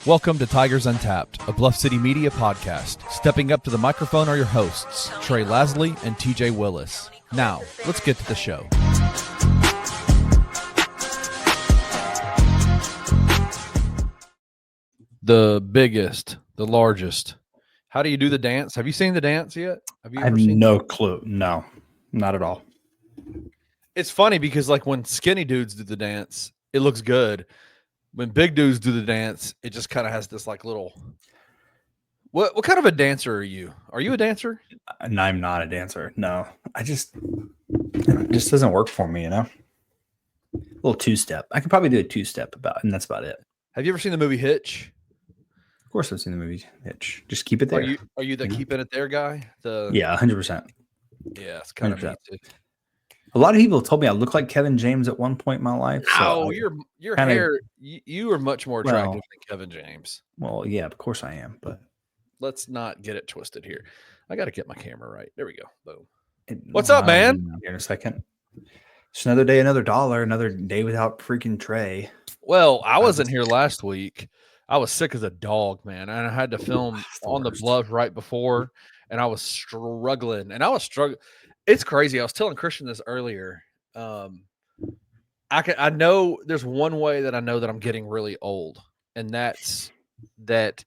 Welcome to Tigers Untapped, a Bluff City media podcast. Stepping up to the microphone are your hosts, Trey Lasley and TJ Willis. Now, let's get to the show. The biggest, the largest. How do you do the dance? Have you seen the dance yet? I have no clue. No, not at all. It's funny because like when skinny dudes do the dance, it looks good. When big dudes do the dance, it just kind of has this like little. What kind of a dancer are you? Are you a dancer? And I'm not a dancer. No, it just doesn't work for me. A little two-step. I could probably do a two-step and that's about it. Have you ever seen the movie Hitch? Of course, I've seen the movie Hitch. Just keep it there. Are you the keeping it there guy? Yeah, 100%. Yeah, it's kind of me too. A lot of people told me I look like Kevin James at one point in my life. So your hair, you are much more attractive than Kevin James. Well, yeah, of course I am, but let's not get it twisted here. I got to get my camera right. There we go. Boom. What's up, man? Here in a second. It's another day, another dollar, another day without freaking Trey. Well, I wasn't here last week. I was sick as a dog, man, and I had to film on the bluff right before, and I was struggling. It's crazy. I was telling Christian this earlier. I know there's one way that I know that I'm getting really old, and that's that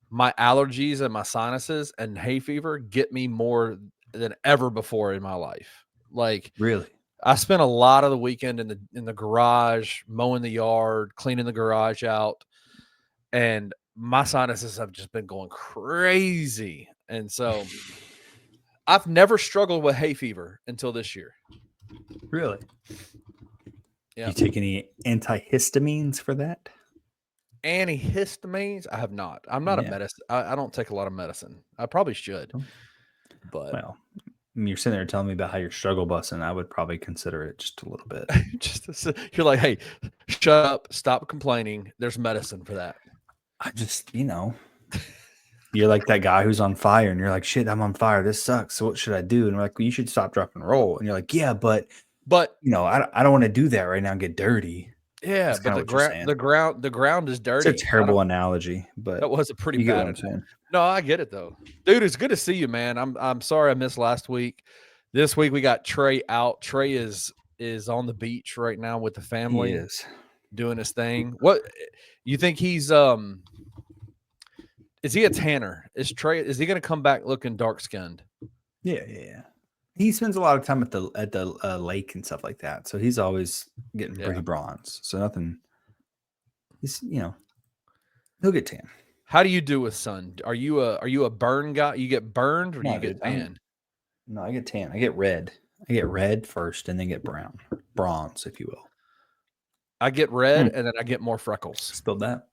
my allergies and my sinuses and hay fever get me more than ever before in my life. Like, really, I spent a lot of the weekend in the garage, mowing the yard, cleaning the garage out, and my sinuses have just been going crazy. And so I've never struggled with hay fever until this year. Really? Yeah. You take any antihistamines for that? Antihistamines? I have not. I'm not a medicine. I don't take a lot of medicine. I probably should. But well, you're sitting there telling me about how you're struggle busing. I would probably consider it just a little bit. You're like, hey, shut up, stop complaining. There's medicine for that. I just, you're like that guy who's on fire and you're like, shit, I'm on fire. This sucks. So what should I do? And we're like, well, you should stop, drop, and roll. And you're like, yeah, but I don't want to do that right now and get dirty. Yeah, but the ground is dirty. It's a terrible analogy, but that was a pretty bad analogy. No, I get it though. Dude, it's good to see you, man. I'm sorry I missed last week. This week we got Trey out. Trey is on the beach right now with the family. He is doing his thing. What you think he's is he a tanner? Is he going to come back looking dark skinned? Yeah. He spends a lot of time at the lake and stuff like that, so he's always getting pretty bronze. So nothing. He's he'll get tan. How do you do with sun? Are you a burn guy? You get burned or do you get tan? No, I get tan. I get red. I get red first and then get bronze, if you will. I get red and then I get more freckles. Spilled that.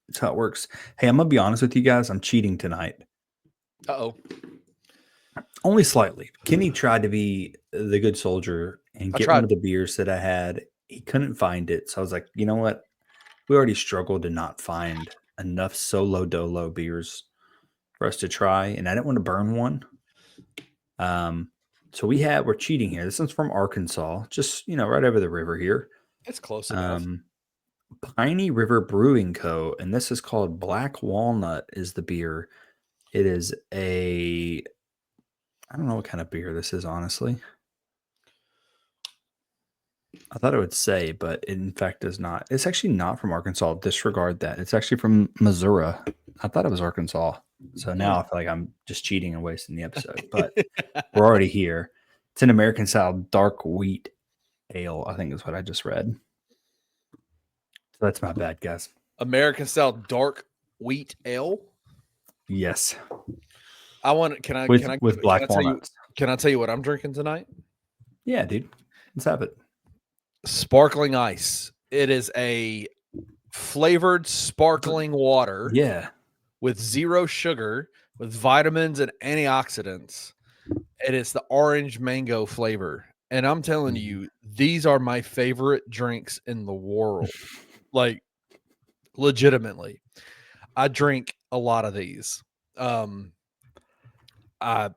That's how it works. Hey, I'm gonna be honest with you guys. I'm cheating tonight. Uh-oh. Only slightly. Kenny tried to be the good soldier and get one of the beers that I had. He couldn't find it. So I was like, you know what? We already struggled to not find enough solo dolo beers for us to try. And I didn't want to burn one. So we're cheating here. This one's from Arkansas, just, right over the river here. It's close enough. Piney River Brewing Co. And this is called Black Walnut is the beer. It is I don't know what kind of beer this is, honestly. I thought it would say, but it in fact does not. It's actually not from Arkansas. Disregard that. It's actually from Missouri. I thought it was Arkansas. So now I feel like I'm just cheating and wasting the episode. But we're already here. It's an American style dark wheat ale, I think is what I just read. So that's my bad, guys. American style dark wheat ale? Yes. With black walnuts. Can I tell you what I'm drinking tonight? Yeah, dude. Let's have it. Sparkling ice. It is a flavored sparkling water. Yeah. With zero sugar, with vitamins and antioxidants. It is the orange mango flavor. And I'm telling you, these are my favorite drinks in the world. Like, legitimately. I drink a lot of these. I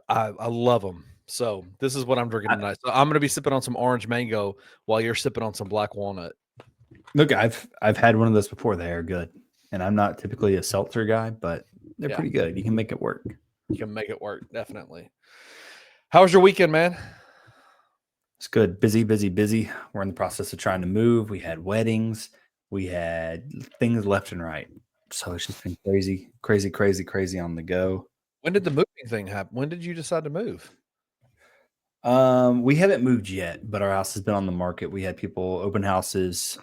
love them. So this is what I'm drinking tonight. So I'm going to be sipping on some orange mango while you're sipping on some black walnut. Look, I've had one of those before. They are good. and I'm not typically a seltzer guy, but they're pretty good. You can make it work. You can make it work, definitely. How was your weekend, man? It's good. Busy, busy, busy. We're in the process of trying to move. We had weddings. We had things left and right. So it's just been crazy, crazy, crazy, crazy on the go. When did the moving thing happen? When did you decide to move? We haven't moved yet, but our house has been on the market. We had people open houses.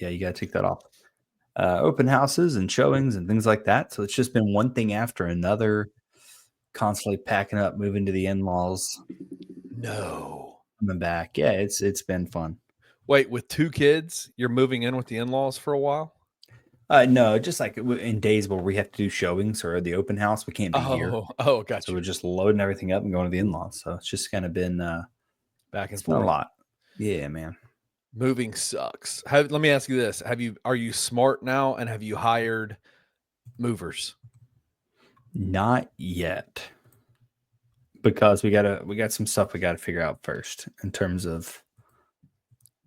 Yeah, you got to take that off. Open houses and showings and things like that. So it's just been one thing after another, constantly packing up, moving to the in-laws. No. Coming back. Yeah, it's been fun. Wait, with 2 kids, you're moving in with the in-laws for a while? No, just like in days where we have to do showings or the open house, we can't be here. Oh, gotcha. So we're just loading everything up and going to the in-laws. So it's just kind of been back and it's forth. been a lot. Yeah, man. Moving sucks. Let me ask you this: are you smart now, and have you hired movers? Not yet, because we got some stuff we got to figure out first in terms of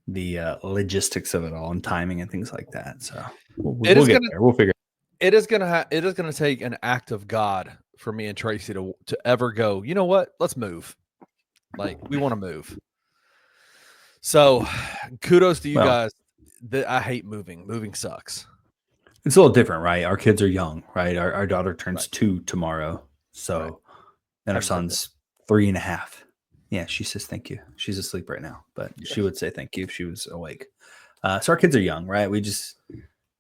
the logistics of it all and timing and things like that. So we'll get there. We'll figure it is gonna take an act of God for me and Tracy to ever go, you know what? Let's move. Like, we want to move. So kudos to you guys. I hate moving. Moving sucks. It's a little different, right? Our kids are young, right? Our daughter turns 2 tomorrow. So and our son's 3.5. Yeah, she says thank you. She's asleep right now, but she would say thank you if she was awake. So our kids are young, right? We just,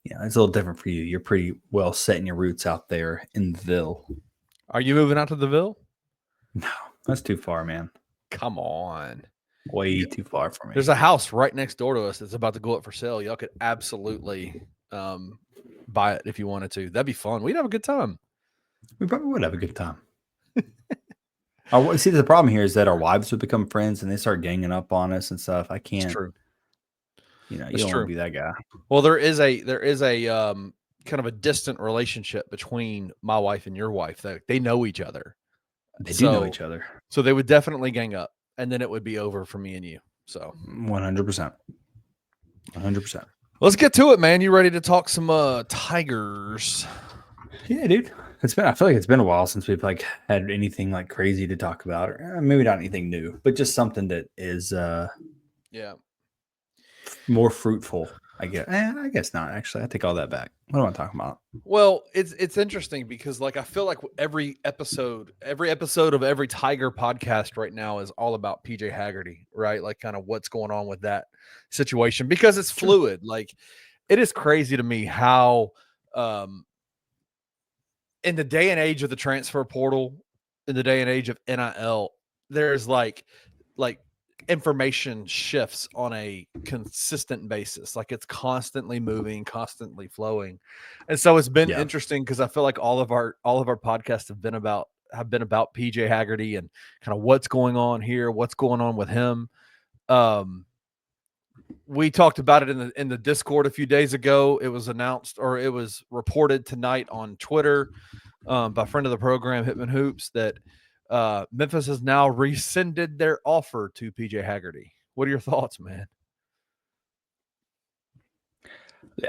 it's a little different for you. You're pretty well set in your roots out there in the Ville. Are you moving out to the Ville? No, that's too far, man. Come on. Way too far for me. There's a house right next door to us that's about to go up for sale. Y'all could absolutely buy it if you wanted to. That'd be fun. We'd have a good time. We probably would have a good time. See, the problem here is that our wives would become friends and they start ganging up on us and stuff. I can't. It's true. You don't want to be that guy. Well, there is a kind of a distant relationship between my wife and your wife. That they know each other. They do know each other. So they would definitely gang up, and then it would be over for me and you. So 100%. 100%. Let's get to it, man. You ready to talk some Tigers? Yeah, dude. I feel like it's been a while since we've like had anything like crazy to talk about, or maybe not anything new, but just something that is more fruitful. I guess not. Actually, I take all that back. What am I talking about? Well, it's interesting because like I feel like every episode of every Tiger podcast right now is all about PJ Haggerty, right? Like kind of what's going on with that situation because it's fluid. Like it is crazy to me how in the day and age of the transfer portal, in the day and age of NIL, there's like information shifts on a consistent basis. Like it's constantly moving, constantly flowing. And so it's been interesting because I feel like all of our podcasts have been about PJ Haggerty and kind of what's going on here, what's going on with him. We talked about it in the Discord a few days ago. It was announced, or it was reported tonight on Twitter by a friend of the program, Hitman Hoops, that Memphis has now rescinded their offer to PJ Haggerty. What are your thoughts, man?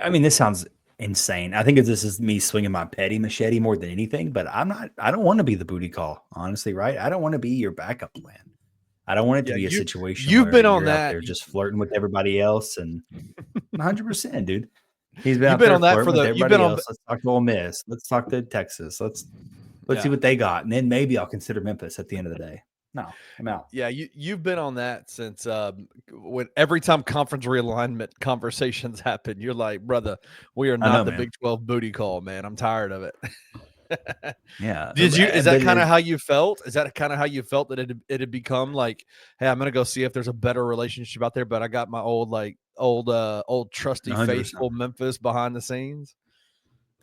I mean, this sounds insane. I think this is me swinging my petty machete more than anything, but I don't want to be the booty call, honestly, right? I don't want to be your backup plan. I don't want it to be a situation you've been on that. They're just flirting with everybody else, and 100%, dude. He's been on that for You've been on. Let's talk to Ole Miss. Let's talk to Texas. Let's see what they got, and then maybe I'll consider Memphis at the end of the day. No, I'm out. Yeah, you've been on that since when every time conference realignment conversations happen, you're like, brother, we are not the Big 12 booty call, man. I'm tired of it. Yeah. Is that kind of how you felt? Is that kind of how you felt that it had become like, hey, I'm gonna go see if there's a better relationship out there, but I got my old trusty 100%. Faithful Memphis behind the scenes?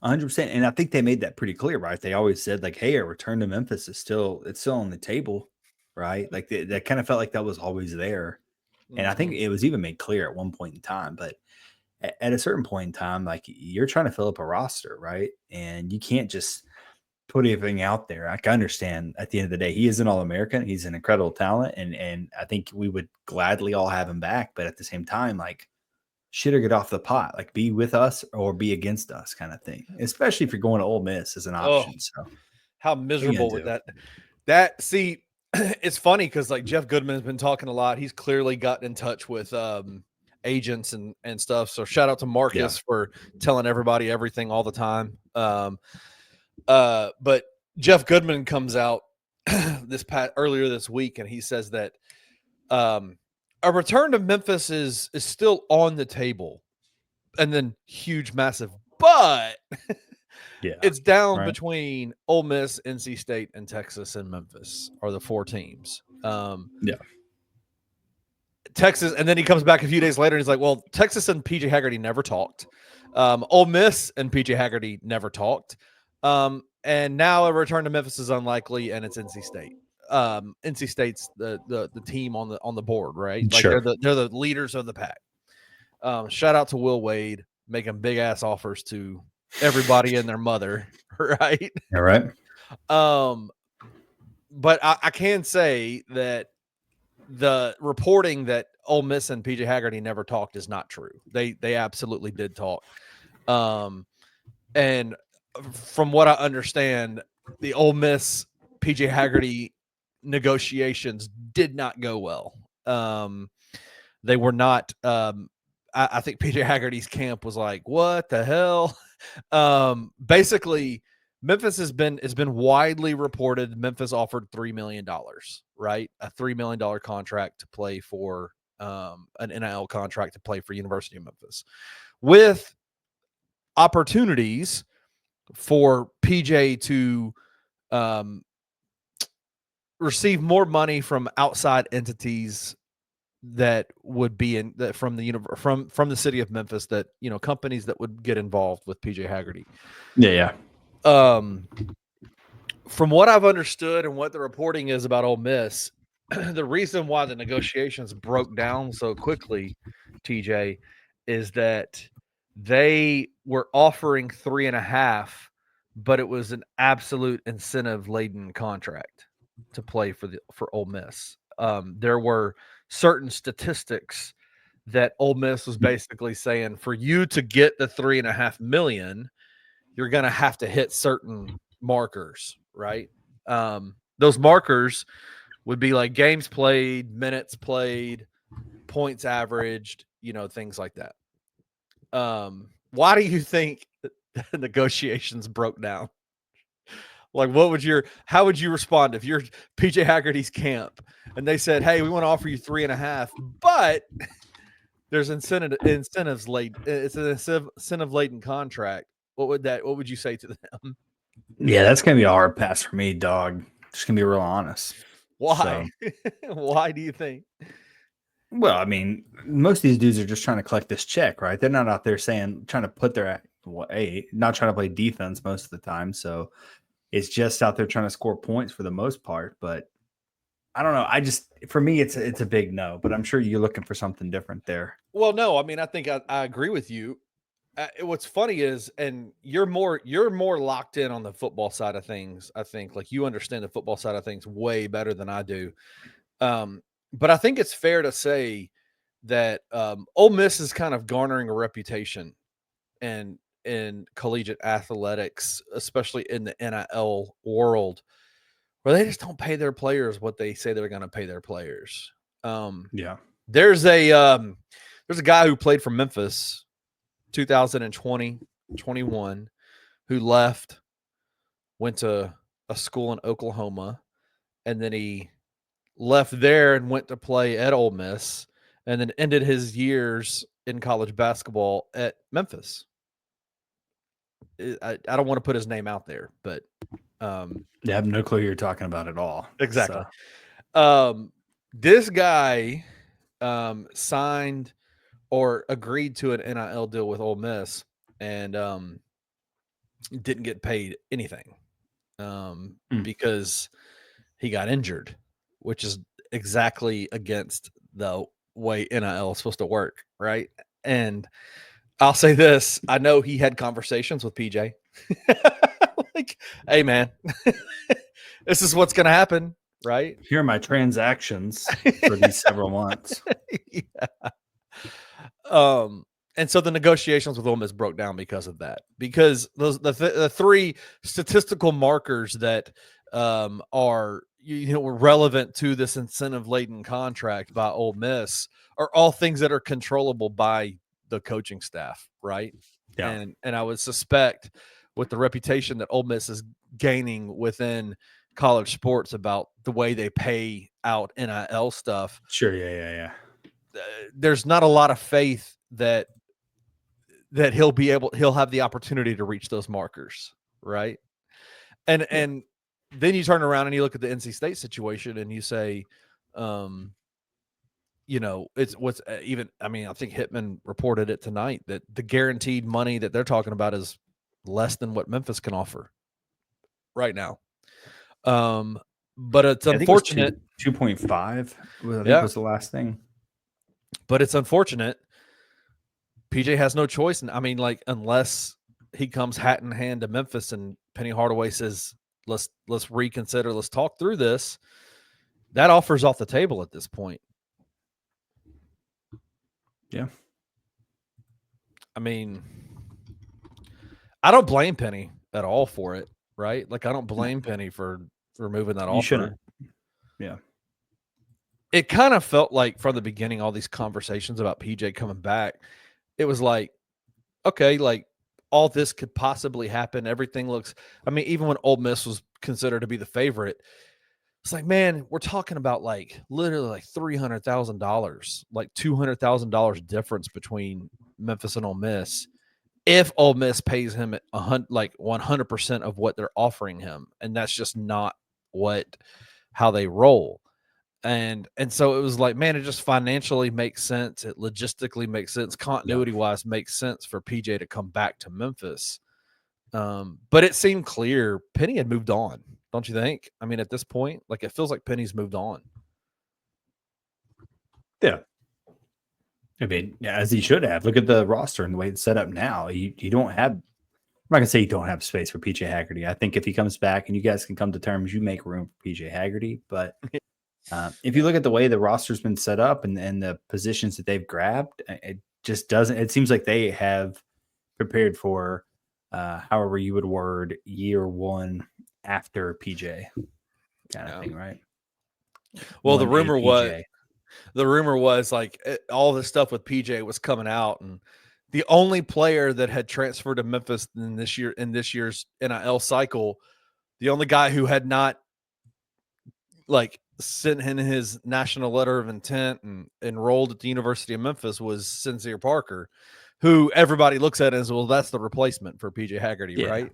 100%. And I think they made that pretty clear, right? They always said like, hey, a return to Memphis is still on the table, right? Like that kind of felt like that was always there. And I think it was even made clear at one point in time, but at a certain point in time, like you're trying to fill up a roster, right? And you can't just put everything out there. I can understand at the end of the day, he is an All-American. He's an incredible talent. And I think we would gladly all have him back. But at the same time, like shit or get off the pot. Like, be with us or be against us, kind of thing. Especially if you're going to Ole Miss as an option. So how miserable would that? See, it's funny because like Jeff Goodman's been talking a lot. He's clearly gotten in touch with agents and stuff. So shout out to Marcus for telling everybody everything all the time. But Jeff Goodman comes out earlier this week, and he says that a return to Memphis is still on the table, and then huge, massive, but it's down between Ole Miss, NC State, and Texas and Memphis are the 4 teams. Texas, and then he comes back a few days later and he's like, well, Texas and PJ Haggerty never talked. Ole Miss and PJ Haggerty never talked. And now a return to Memphis is unlikely, and it's NC State. NC State's the team on the board, right? Like they're the leaders of the pack. Shout out to Will Wade making big ass offers to everybody and their mother, right? All right. But I can say that the reporting that Ole Miss and PJ Haggerty never talked is not true. They absolutely did talk. And from what I understand, the Ole Miss PJ Haggerty negotiations did not go well. They were not. I think PJ Haggerty's camp was like, "What the hell?" Basically, Memphis has been widely reported. Memphis offered $3 million, right? A $3 million contract to play for an NIL contract to play for University of Memphis, with opportunities for PJ to receive more money from outside entities that would be from the city of Memphis, that, you know, companies that would get involved with PJ Haggerty. Yeah. From what I've understood and what the reporting is about Ole Miss, the reason why the negotiations broke down so quickly, TJ, is that they were offering 3.5, but it was an absolute incentive-laden contract to play for Ole Miss. There were certain statistics that Ole Miss was basically saying, for you to get the $3.5 million, you're going to have to hit certain markers, right? Those markers would be like games played, minutes played, points averaged, you know, things like that. Why do you think the negotiations broke down? Like, how would you respond if you're PJ Haggerty's camp and they said, "Hey, we want to offer you 3.5, but there's incentives late. It's an incentive laden contract." What would you say to them? Yeah, that's gonna be a hard pass for me, dog. Just gonna be real honest. Why? So, why do you think? Well, I mean, most of these dudes are just trying to collect this check, right? They're not out there trying to put their not trying to play defense most of the time. So it's just out there trying to score points for the most part. But I don't know. For me, it's a big no. But I'm sure you're looking for something different there. Well, no, I mean, I think I agree with you. What's funny is, and you're more locked in on the football side of things. I think, like, you understand the football side of things way better than I do. But I think it's fair to say that Ole Miss is kind of garnering a reputation in collegiate athletics, especially in the NIL world, where they just don't pay their players what they say they're going to pay their players. There's a guy who played for Memphis 2020, 21, who left, went to a school in Oklahoma, and then he left there and went to play at Ole Miss, and then ended his years in college basketball at Memphis. I don't want to put his name out there, but I have no clue who you're talking about at all. Exactly. So. This guy signed or agreed to an NIL deal with Ole Miss, and didn't get paid anything because he got injured, which is exactly against the way NIL is supposed to work, right? And I'll say this, I know he had conversations with PJ. Like, hey, man, this is what's going to happen, right? Here are my transactions for these several months. Yeah. And so the negotiations with Ole Miss broke down because of that. Because the three statistical markers that are relevant to this incentive-laden contract by Ole Miss are all things that are controllable by the coaching staff, right? Yeah. And I would suspect with the reputation that Ole Miss is gaining within college sports about the way they pay out NIL stuff. Sure. Yeah. There's not a lot of faith that he'll have the opportunity to reach those markers, right? And then you turn around and you look at the NC State situation and you say, it's what's even. I mean, I think Hitman reported it tonight that the guaranteed money that they're talking about is less than what Memphis can offer right now. But it's unfortunate. 2.5, I think was the last thing. But it's unfortunate. PJ has no choice. And I mean, like, unless he comes hat in hand to Memphis and Penny Hardaway says, let's reconsider, let's talk through this, that offer's off the table at this point. Yeah. I mean, I don't blame Penny at all for it, right? Like, I don't blame Penny for removing that offer. You shouldn't. Yeah. It kind of felt like from the beginning, all these conversations about PJ coming back, it was like, okay, like all this could possibly happen. Everything looks, I mean, even when Ole Miss was considered to be the favorite, it's like, man, we're talking about like literally like $300,000, like $200,000 difference between Memphis and Ole Miss. If Ole Miss pays him at 100% of what they're offering him, and that's just not how they roll. And so it was like, man, it just financially makes sense. It logistically makes sense. Continuity wise makes sense for PJ to come back to Memphis. But it seemed clear Penny had moved on. Don't you think? I mean, at this point, like it feels like Penny's moved on. Yeah. I mean, as he should have. Look at the roster and the way it's set up now. You don't have, I'm not going to say you don't have space for PJ Haggerty. I think if he comes back and you guys can come to terms, you make room for PJ Haggerty. But if you look at the way the roster's been set up and the positions that they've grabbed, it just doesn't. It seems like they have prepared for, however you would word, year one after PJ kind of thing, right? Well, the rumor was like all this stuff with PJ was coming out, and the only player that had transferred to Memphis in this year's NIL cycle, the only guy who had not like sent in his national letter of intent and enrolled at the University of Memphis was Sincere Parker, who everybody looks at as, well, that's the replacement for PJ Haggerty, right?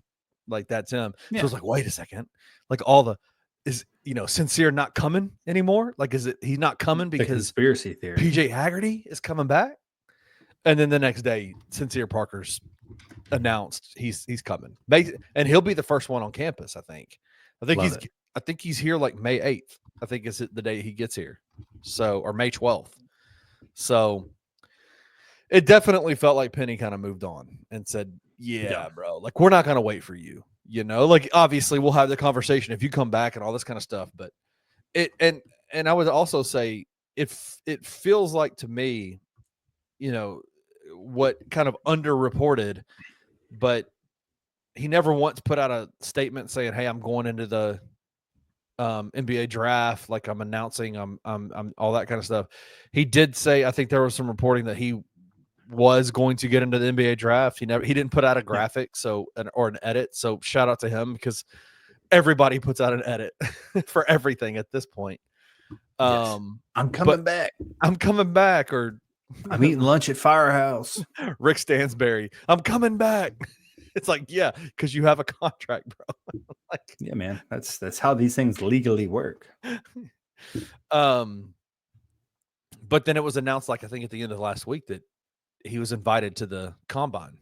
Like that's him. Yeah. So it's like, wait a second, like Sincere not coming anymore? Like, is it he's not coming because conspiracy theory PJ Haggerty is coming back? And then the next day, Sincere Parker's announced he's coming, and he'll be the first one on campus. I think he's here like May 8th. I think is the day he gets here. So, or May 12th. So it definitely felt like Penny kind of moved on and said, yeah, bro, like we're not going to wait for you. Like obviously we'll have the conversation if you come back and all this kind of stuff. But and I would also say it feels like to me, what kind of underreported, but he never once put out a statement saying, hey, I'm going into the NBA draft, like I'm announcing I'm all that kind of stuff. He did say, I think there was some reporting that he was going to get into the NBA draft. He didn't put out a graphic or an edit. So shout out to him because everybody puts out an edit for everything at this point. I'm coming back. I'm coming back, or I'm eating lunch at Firehouse. Rick Stansberry, I'm coming back. It's like, yeah, because you have a contract, bro. Like, yeah, man, that's how these things legally work. But then it was announced, like I think at the end of last week, that he was invited to the combine,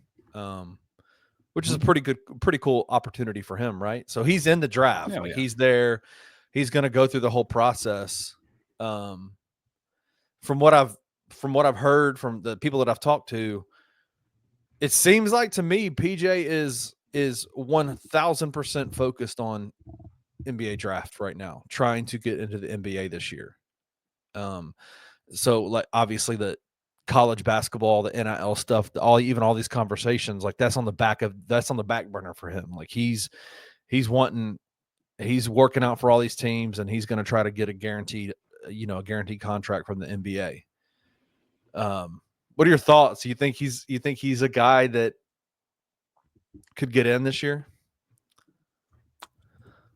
which is a pretty cool opportunity for him, right? So he's in the draft, he's there, he's going to go through the whole process. From what I've heard from the people that I've talked to, it seems like to me PJ is 1,000% focused on NBA draft right now, trying to get into the NBA this year. So like obviously the college basketball, the NIL stuff, even all these conversations, like that's on the back burner for him. Like he's working out for all these teams, and he's going to try to get a guaranteed contract from the NBA. What are your thoughts? You think he's a guy that could get in this year?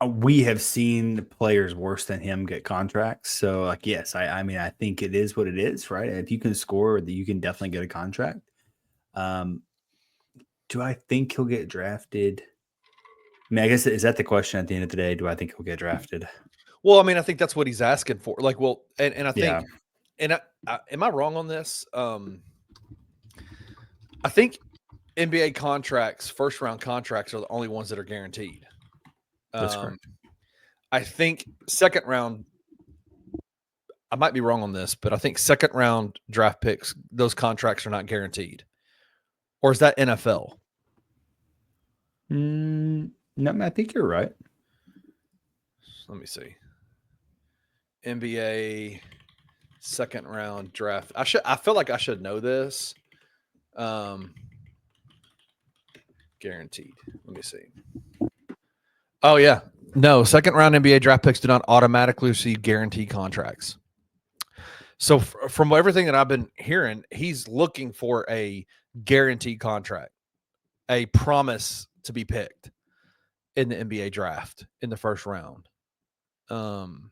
We have seen players worse than him get contracts. So, like, yes, I mean, I think it is what it is, right? If you can score, you can definitely get a contract. Do I think he'll get drafted? I mean, I guess, is that the question at the end of the day? Do I think he'll get drafted? Well, I mean, I think that's what he's asking for. Like, well, and I think, yeah. Am I wrong on this? I think NBA contracts, first round contracts, are the only ones that are guaranteed. That's correct. I think second round, I might be wrong on this, but I think second round draft picks, those contracts are not guaranteed. Or is that NFL? No, I think you're right. Let me see. NBA second round draft. I feel like I should know this. Guaranteed. Let me see. Oh yeah. No, second round NBA draft picks do not automatically receive guaranteed contracts. So from everything that I've been hearing, he's looking for a guaranteed contract, a promise to be picked in the NBA draft in the first round. And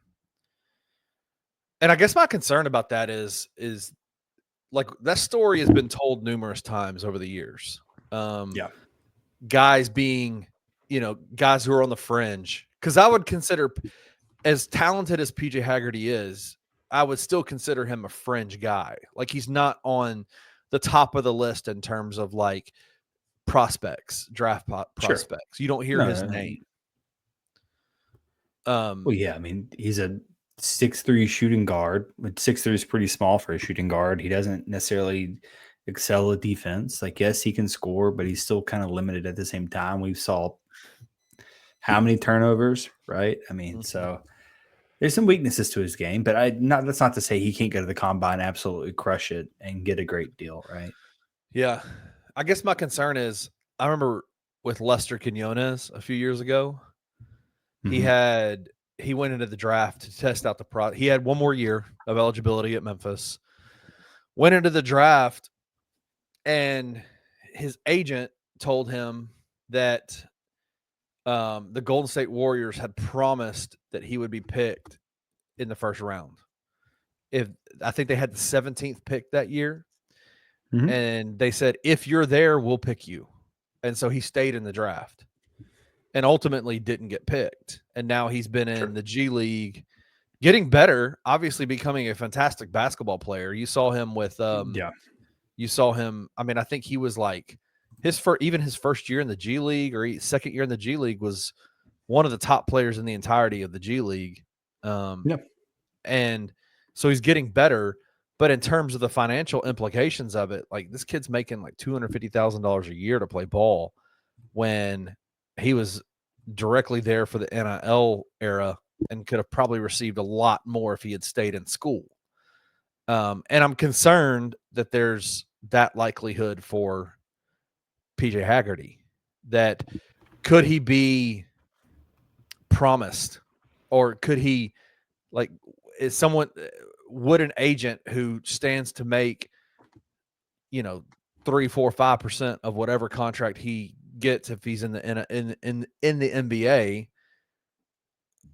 I guess my concern about that is like that story has been told numerous times over the years. Guys being, guys who are on the fringe. Because I would consider, as talented as PJ Haggerty is, I would still consider him a fringe guy. Like he's not on the top of the list in terms of like prospects, draft prospects. Sure. You don't hear his name. Well, yeah, I mean, he's a 6'3" shooting guard. 6'3" is pretty small for a shooting guard. He doesn't necessarily excel at defense. Like, yes, he can score, but he's still kind of limited at the same time. We saw how many turnovers, right? I mean, so there's some weaknesses to his game, but that's not to say he can't go to the combine, absolutely crush it, and get a great deal, right? Yeah. I guess my concern is, I remember with Lester Quinones a few years ago, he went into the draft to test out the product. He had one more year of eligibility at Memphis, went into the draft, and his agent told him that the Golden State Warriors had promised that he would be picked in the first round. I think they had the 17th pick that year, and they said, if you're there, we'll pick you. And so he stayed in the draft and ultimately didn't get picked. And now he's been in the G League, getting better, obviously becoming a fantastic basketball player. You saw him with you saw him. I mean, I think he was like his first year in the G League or second year in the G League was one of the top players in the entirety of the G League. And so he's getting better. But in terms of the financial implications of it, like this kid's making like $250,000 a year to play ball when he was directly there for the NIL era and could have probably received a lot more if he had stayed in school. And I'm concerned that there's that likelihood for PJ Haggerty. That could he be promised, or could he, like, would an agent who stands to make 3, 4, 5% of whatever contract he gets if he's in the NBA,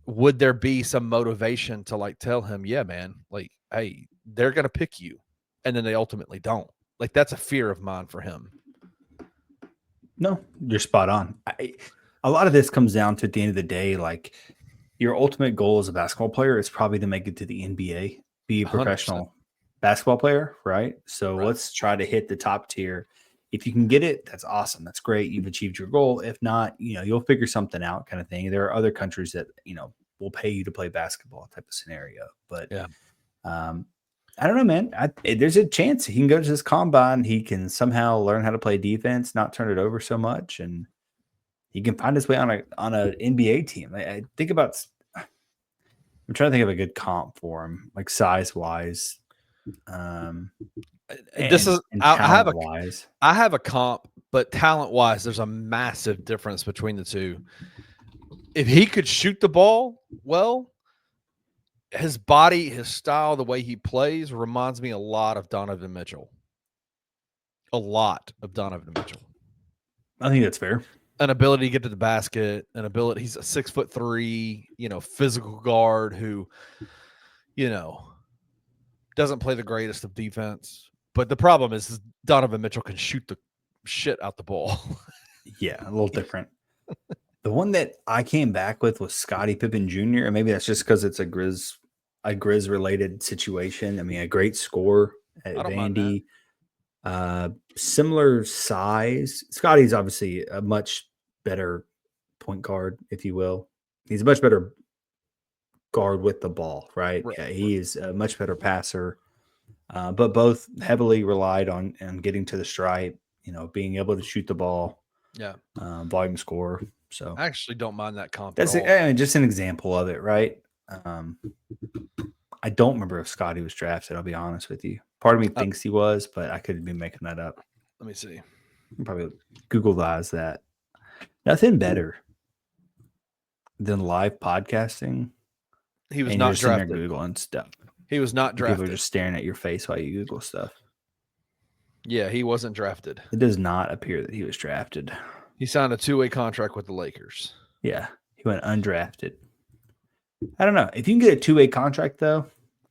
would there be some motivation to like tell him, yeah, man, like, hey, they're gonna pick you, and then they ultimately don't? Like, that's a fear of mine for him. No, you're spot on. A lot of this comes down to, at the end of the day, like, your ultimate goal as a basketball player is probably to make it to the NBA, be a professional 100%. basketball player, right? So let's try to hit the top tier. If you can get it, that's awesome. That's great. You've achieved your goal. If not, you'll figure something out, kind of thing. There are other countries that, will pay you to play basketball type of scenario. But I don't know, man. There's a chance he can go to this combine. He can somehow learn how to play defense, not turn it over so much, and he can find his way on an NBA team. I think about. I'm trying to think of a good comp for him, like size wise. This is I talent-wise. I have a comp, but talent-wise, there's a massive difference between the two. If he could shoot the ball well, his body, his style, the way he plays reminds me a lot of Donovan Mitchell. A lot of Donovan Mitchell. I think that's fair. An ability to get to the basket, he's a 6'3", physical guard who, doesn't play the greatest of defense. But the problem is Donovan Mitchell can shoot the shit out the ball. Yeah, a little different. The one that I came back with was Scottie Pippen Jr., and maybe that's just because it's a Grizz related situation. I mean, a great scorer at Vandy. Similar size. Scottie's obviously a much better point guard, if you will. He's a much better guard with the ball, right? Yeah, he is a much better passer. But both heavily relied on getting to the stripe, being able to shoot the ball. Yeah. Volume scorer. So I actually don't mind that comp. That's just an example of it, right? I don't remember if Scottie was drafted, I'll be honest with you. Part of me thinks he was, but I could be making that up. Let me see. Probably Google-ize that. Nothing better than live podcasting. He was not drafted. Googling stuff. He was not drafted. People are just staring at your face while you Google stuff. Yeah, he wasn't drafted. It does not appear that he was drafted. He signed a 2-way contract with the Lakers. Yeah, he went undrafted. I don't know. If you can get a 2-way contract, though,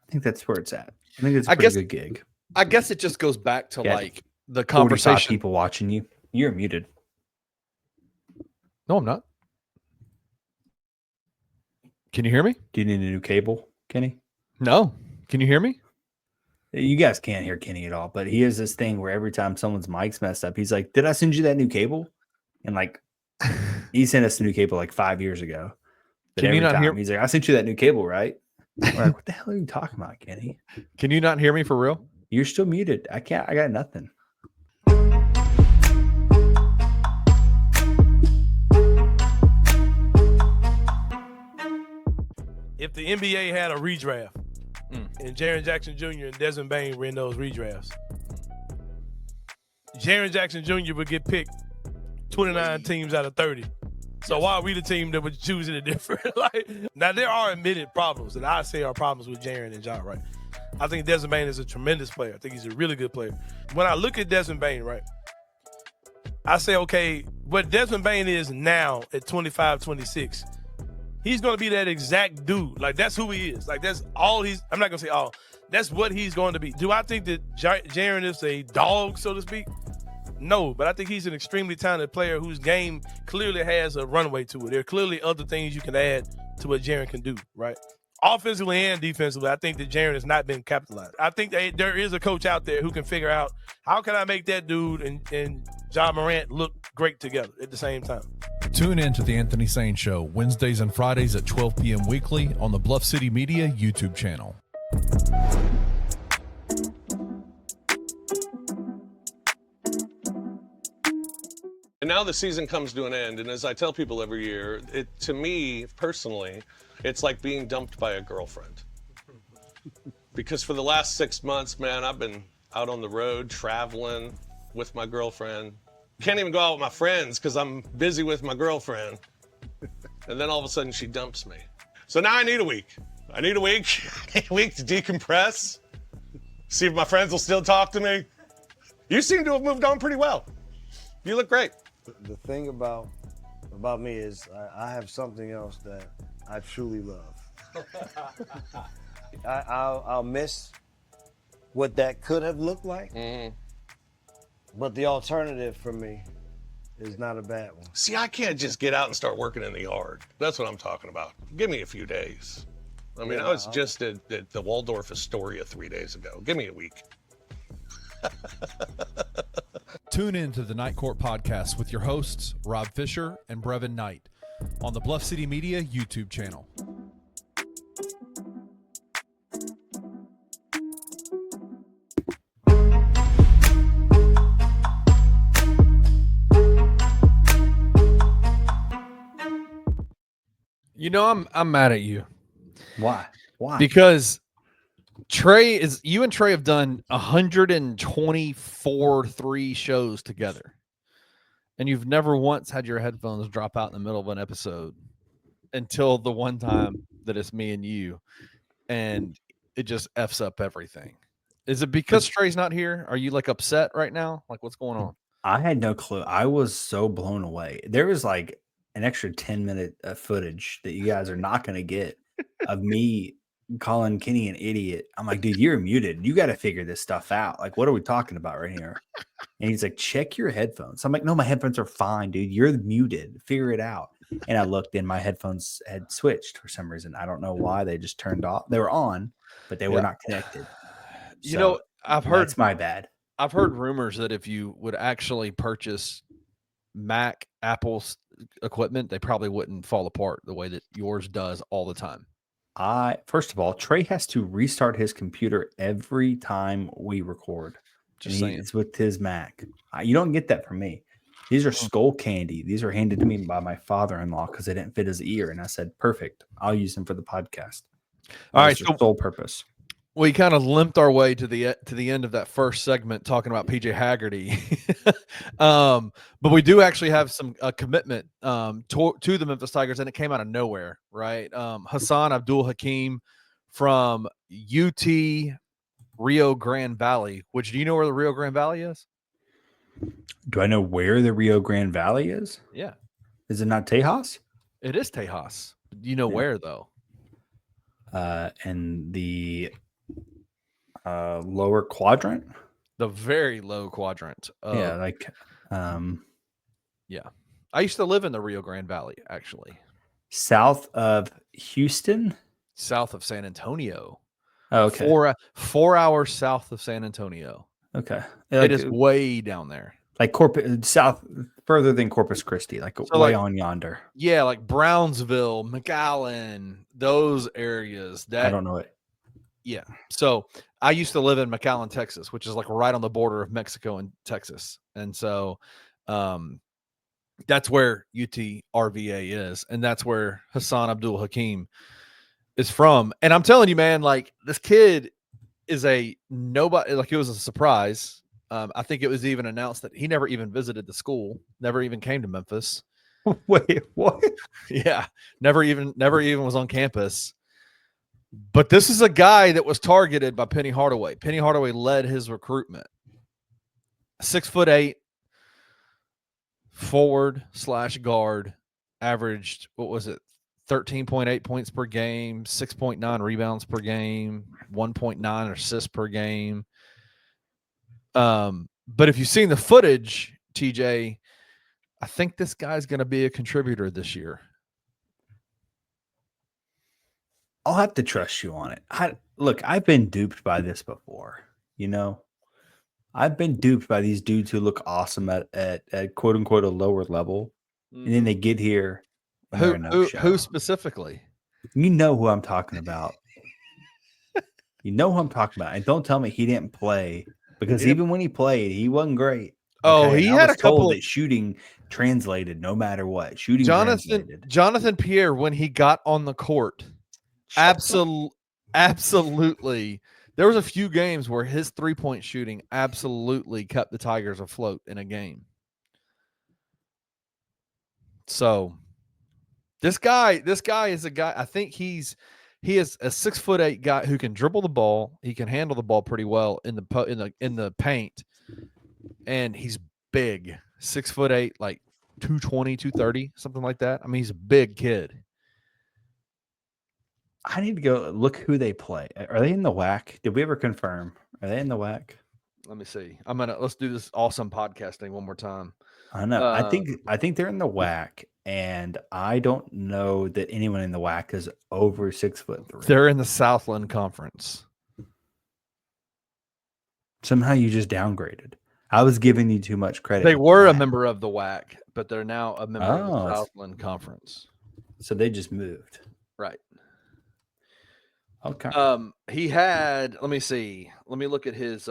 I think that's where it's at. I think it's a pretty good gig. I guess it just goes back to the conversation. People watching you. You're muted. No, I'm not. Can you hear me? Do you need a new cable, Kenny? No. Can you hear me? You guys can't hear Kenny at all, but he has this thing where every time someone's mic's messed up, he's like, "Did I send you that new cable?" And he sent us a new cable 5 years ago. But can you not hear? He's like, "I sent you that new cable, right?" We're like, "What the hell are you talking about, Kenny?" Can you not hear me for real? You're still muted. I can't. I got nothing. If the NBA had a redraft and Jaren Jackson Jr. and Desmond Bane were in those redrafts, Jaren Jackson Jr. would get picked 29 teams out of 30. So why are we the team that would choose it different? Now, there are admitted problems that I say are problems with Jaren and John, right? I think Desmond Bane is a tremendous player. I think he's a really good player. When I look at Desmond Bane, right, I say, okay, what Desmond Bane is now at 25, 26, he's going to be that exact dude. That's who he is. That's all I'm not going to say all. That's what he's going to be. Do I think that Jaren is a dog, so to speak? No, but I think he's an extremely talented player whose game clearly has a runway to it. There are clearly other things you can add to what Jaren can do, right? Offensively and defensively, I think that Jaren has not been capitalized. I think that there is a coach out there who can figure out how can I make that dude and Ja Morant look great together at the same time. Tune in to The Anthony Sane Show, Wednesdays and Fridays at 12 p.m. weekly on the Bluff City Media YouTube channel. And now the season comes to an end, and as I tell people every year, to me, personally, it's like being dumped by a girlfriend. Because for the last 6 months, man, I've been out on the road, traveling with my girlfriend. Can't even go out with my friends because I'm busy with my girlfriend. And then all of a sudden, she dumps me. So now I need a week. I need a week to decompress, see if my friends will still talk to me. You seem to have moved on pretty well. You look great. The thing about me is I have something else that I truly love. I'll miss what that could have looked like, but the alternative for me is not a bad one. See, I can't just get out and start working in the yard. That's what I'm talking about. Give me a few days. I mean, I was just at the Waldorf Astoria 3 days ago. Give me a week. Tune in to the Night Court Podcast with your hosts, Rob Fisher and Brevin Knight, on the Bluff City Media YouTube channel. I'm mad at you. Why? Because You and Trey have done 124 3 shows together. And you've never once had your headphones drop out in the middle of an episode until the one time that it's me and you, and it just F's up everything. Is it because Trey's not here? Are you like upset right now? Like what's going on? I had no clue. I was so blown away. There was like an extra 10-minute footage that you guys are not going to get of me calling Kenny an idiot. I'm like, dude, you're muted. You got to figure this stuff out. Like, what are we talking about right here? And he's like, check your headphones. I'm like, no, my headphones are fine, dude. You're muted. Figure it out. And I looked and my headphones had switched for some reason. I don't know why. They just turned off. They were on, but they were not connected. You know, I've heard that's my bad. I've heard rumors that if you would actually purchase Apple's equipment, they probably wouldn't fall apart the way that yours does all the time. First of all, Trey has to restart his computer every time we record. Just saying. It's with his Mac. You don't get that from me. These are skull candy. These are handed to me by my father-in-law because they didn't fit his ear. And I said, perfect. I'll use them for the podcast. All right. So sole purpose. We kind of limped our way to the end of that first segment talking about PJ Haggerty. But we do actually have some commitment to the Memphis Tigers, and it came out of nowhere, right? Hasan Abdul Hakim from UT Rio Grande Valley, which do you know where the Rio Grande Valley is? Do I know where the Rio Grande Valley is? Yeah. Is it not Tejas? It is Tejas. You know where, though? In the lower quadrant? The very low quadrant. Yeah. I used to live in the Rio Grande Valley, actually. South of Houston? South of San Antonio. Oh, okay. 4 hours south of San Antonio. Okay. It is way down there. Like south, further than Corpus Christi, on yonder. Yeah, like Brownsville, McAllen, those areas. I don't know it. Yeah. So I used to live in McAllen, Texas, which is like right on the border of Mexico and Texas. And so that's where UT RVA is. And that's where Hasan Abdul Hakim is from. And I'm telling you, man, like this kid is a nobody. Like it was a surprise. I think it was even announced that he never even visited the school, never even came to Memphis. Wait, what? Yeah, never even was on campus. But this is a guy that was targeted by Penny Hardaway. Penny Hardaway led his recruitment. 6'8", forward/guard, averaged 13.8 points per game, 6.9 rebounds per game, 1.9 assists per game. But if you've seen the footage, TJ, I think this guy's going to be a contributor this year. I'll have to trust you on it. I've been duped by this before. You know, I've been duped by these dudes who look awesome at quote unquote a lower level, and then they get here. Who specifically? You know who I'm talking about. You know who I'm talking about, and don't tell me he didn't play. Because even when he played, he wasn't great. Oh, he had a couple that shooting translated no matter what. Jonathan Pierre, when he got on the court, absolutely. There was a few games where his 3-point shooting absolutely kept the Tigers afloat in a game. So this guy is a guy. I think he is a 6'8" guy who can dribble the ball. He can handle the ball pretty well in the paint, and he's big, 6'8", like 220, 230, something like that. I mean, he's a big kid. I need to go look who they play. Are they in the WAC? Did we ever confirm? Are they in the WAC? Let me see. Let's do this awesome podcasting one more time. I know. I think they're in the WAC. And I don't know that anyone in the WAC is over 6'3". They're in the Southland Conference. Somehow you just downgraded. I was giving you too much credit. They were a member of the WAC, but they're now a member of the Southland Conference. So they just moved. Right. Okay. He had, let me see. Let me look at his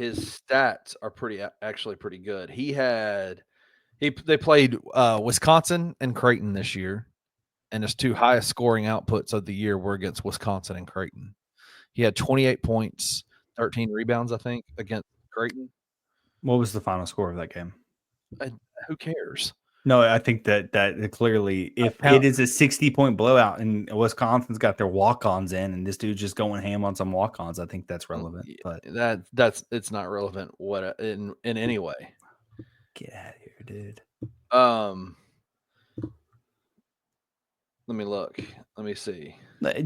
stats are actually pretty good. They played Wisconsin and Creighton this year. and his 2 highest scoring outputs of the year were against Wisconsin and Creighton. He had 28 points, 13 rebounds, I think, against Creighton. What was the final score of that game? Who cares? No, I think that clearly, if it is a 60-point blowout and Wisconsin's got their walk-ons in, and this dude's just going ham on some walk-ons, I think that's relevant. But it's not relevant in any way. Get out of here, dude. Let me look. Let me see.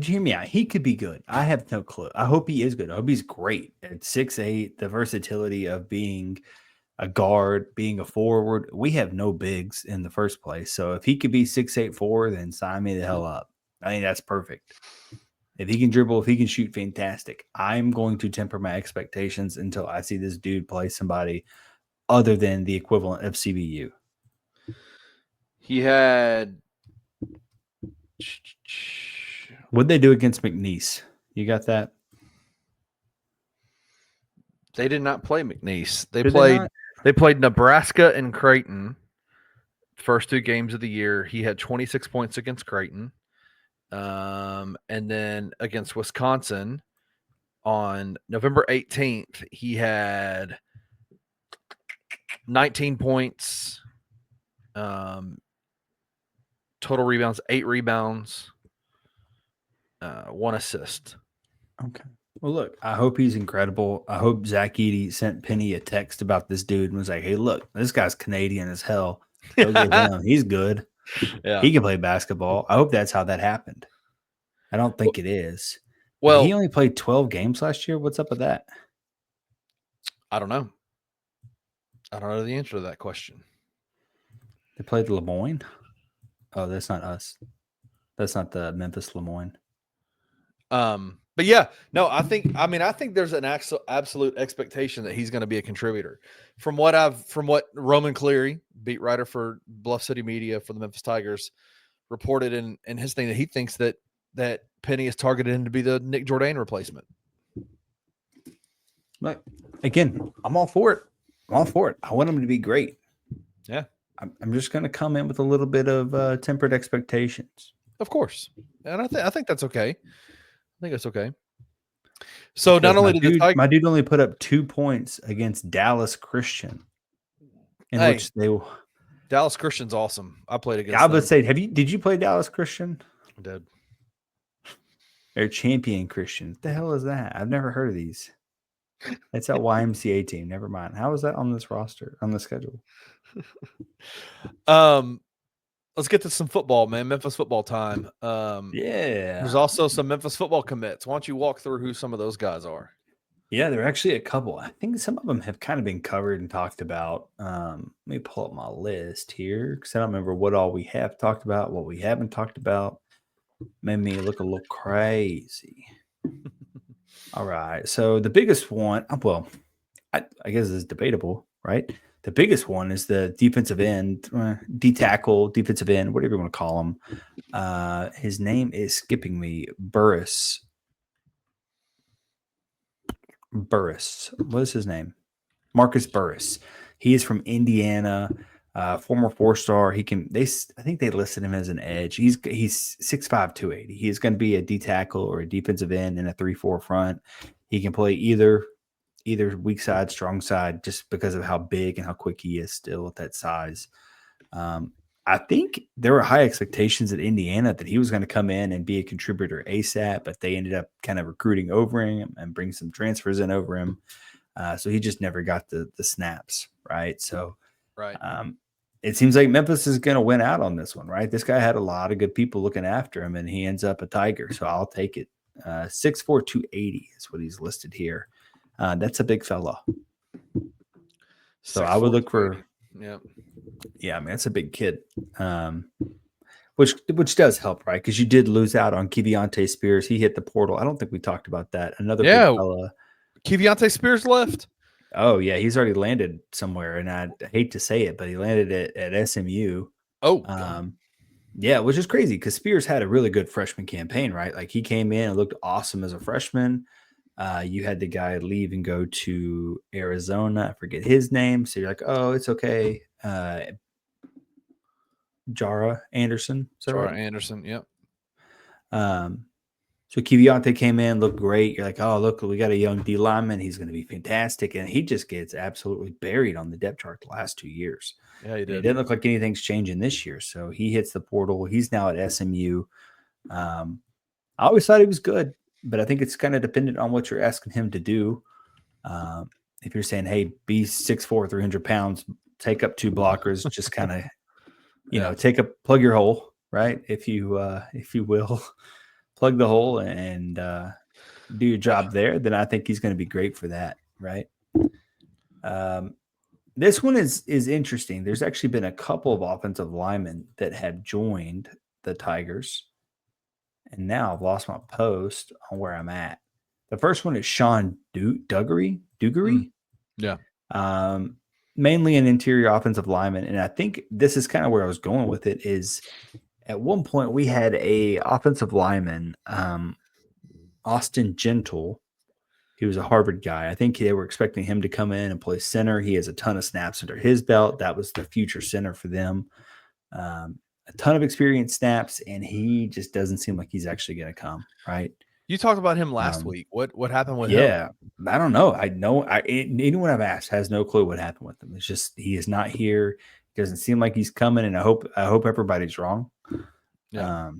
Hear me out. He could be good. I have no clue. I hope he is good. I hope he's great at 6'8", the versatility of being a guard, being a forward. We have no bigs in the first place. So if he could be 6'8", then sign me the hell up. I think that's perfect. If he can dribble, if he can shoot, fantastic. I'm going to temper my expectations until I see this dude play somebody other than the equivalent of CBU. He had... What'd they do against McNeese? You got that? They did not play McNeese. They played Nebraska and Creighton. First 2 games of the year. He had 26 points against Creighton. And then against Wisconsin on November 18th, he had 19 points, total rebounds, 8 rebounds, 1 assist. Okay. Well, look, I hope he's incredible. I hope Zach Edey sent Piney a text about this dude and was like, hey, look, this guy's Canadian as hell. Go get him. He's good. Yeah. He can play basketball. I hope that's how that happened. I don't think it is. Well, he only played 12 games last year. What's up with that? I don't know. I don't know the answer to that question. They played Lemoyne? Oh, that's not us. That's not the Memphis Lemoyne. But yeah, no, I think there's an absolute expectation that he's going to be a contributor. From what Roman Cleary, beat writer for Bluff City Media for the Memphis Tigers, reported in his thing that he thinks that Penny is targeted him to be the Nick Jourdain replacement. But again, I'm all for it. I want him to be great. Yeah. I'm just going to come in with a little bit of tempered expectations. Of course. And I think that's okay. I think that's okay. So because not only did my dude only put up 2 points against Dallas Christian, which they Dallas Christian's awesome. I played against. I would say, did you play Dallas Christian? I did. They're Champion Christian. What the hell is that? I've never heard of these. It's a YMCA team. Never mind. How is that on this roster, on the schedule? Let's get to some football, man. Memphis football time. Yeah. There's also some Memphis football commits. Why don't you walk through who some of those guys are? Yeah, there are actually a couple. I think some of them have kind of been covered and talked about. Let me pull up my list here because I don't remember what all we have talked about, what we haven't talked about. Made me look a little crazy. All right. So the biggest one, well, I guess it's debatable, right? The biggest one is the defensive end, D-tackle, defensive end, whatever you want to call him. His name is skipping me. Burris. What is his name? Marcus Burris. He is from Indiana, former 4-star. I think they listed him as an edge. He's 6'5", 280. He is going to be a D-tackle or a defensive end in a 3-4 front. He can play either weak side, strong side, just because of how big and how quick he is still at that size. I think there were high expectations at Indiana that he was going to come in and be a contributor ASAP, but they ended up kind of recruiting over him and bring some transfers in over him. So he just never got the snaps, right? So right. It seems like Memphis is going to win out on this one, right? This guy had a lot of good people looking after him, and he ends up a Tiger, so I'll take it. 6'4", 280 is what he's listed here. That's a big fella. So I would look for, yeah, I mean, that's a big kid, which does help, right? Because you did lose out on Keviante Spears. He hit the portal. I don't think we talked about that. Another big fella. Keviante Spears left. Oh yeah, he's already landed somewhere, and I hate to say it, but he landed at SMU. Yeah, which is crazy because Spears had a really good freshman campaign, right? Like he came in and looked awesome as a freshman. You had the guy leave and go to Arizona. I forget his name. So you're like, oh, it's okay. Jara Anderson. Is that Jara right? Anderson. Yep. So Kiviante came in, looked great. You're like, oh, look, we got a young D lineman. He's going to be fantastic. And he just gets absolutely buried on the depth chart the last 2 years. Yeah, he And it did. didn't look like anything's changing this year. So he hits the portal. He's now at SMU. I always thought he was good, but I think it's kind of dependent on what you're asking him to do. If you're saying, hey, be 6'4", 300 pounds, take up 2 blockers, just kind of, plug your hole, right? If you will. Plug the hole and do your job there, then I think he's going to be great for that, right? This one is interesting. There's actually been a couple of offensive linemen that have joined the Tigers, and now I've lost my post on where I'm at. The first one is Sean Duggery. Yeah. Mainly an interior offensive lineman, and I think this is kind of where I was going with it is – at one point, we had a offensive lineman, Austin Gentle. He was a Harvard guy. I think they were expecting him to come in and play center. He has a ton of snaps under his belt. That was the future center for them. A ton of experience snaps, and he just doesn't seem like he's actually going to come, right? You talked about him last week. What happened with him? Yeah, I don't know. Anyone I've asked has no clue what happened with him. It's just he is not here. It doesn't seem like he's coming, and I hope everybody's wrong. Yeah.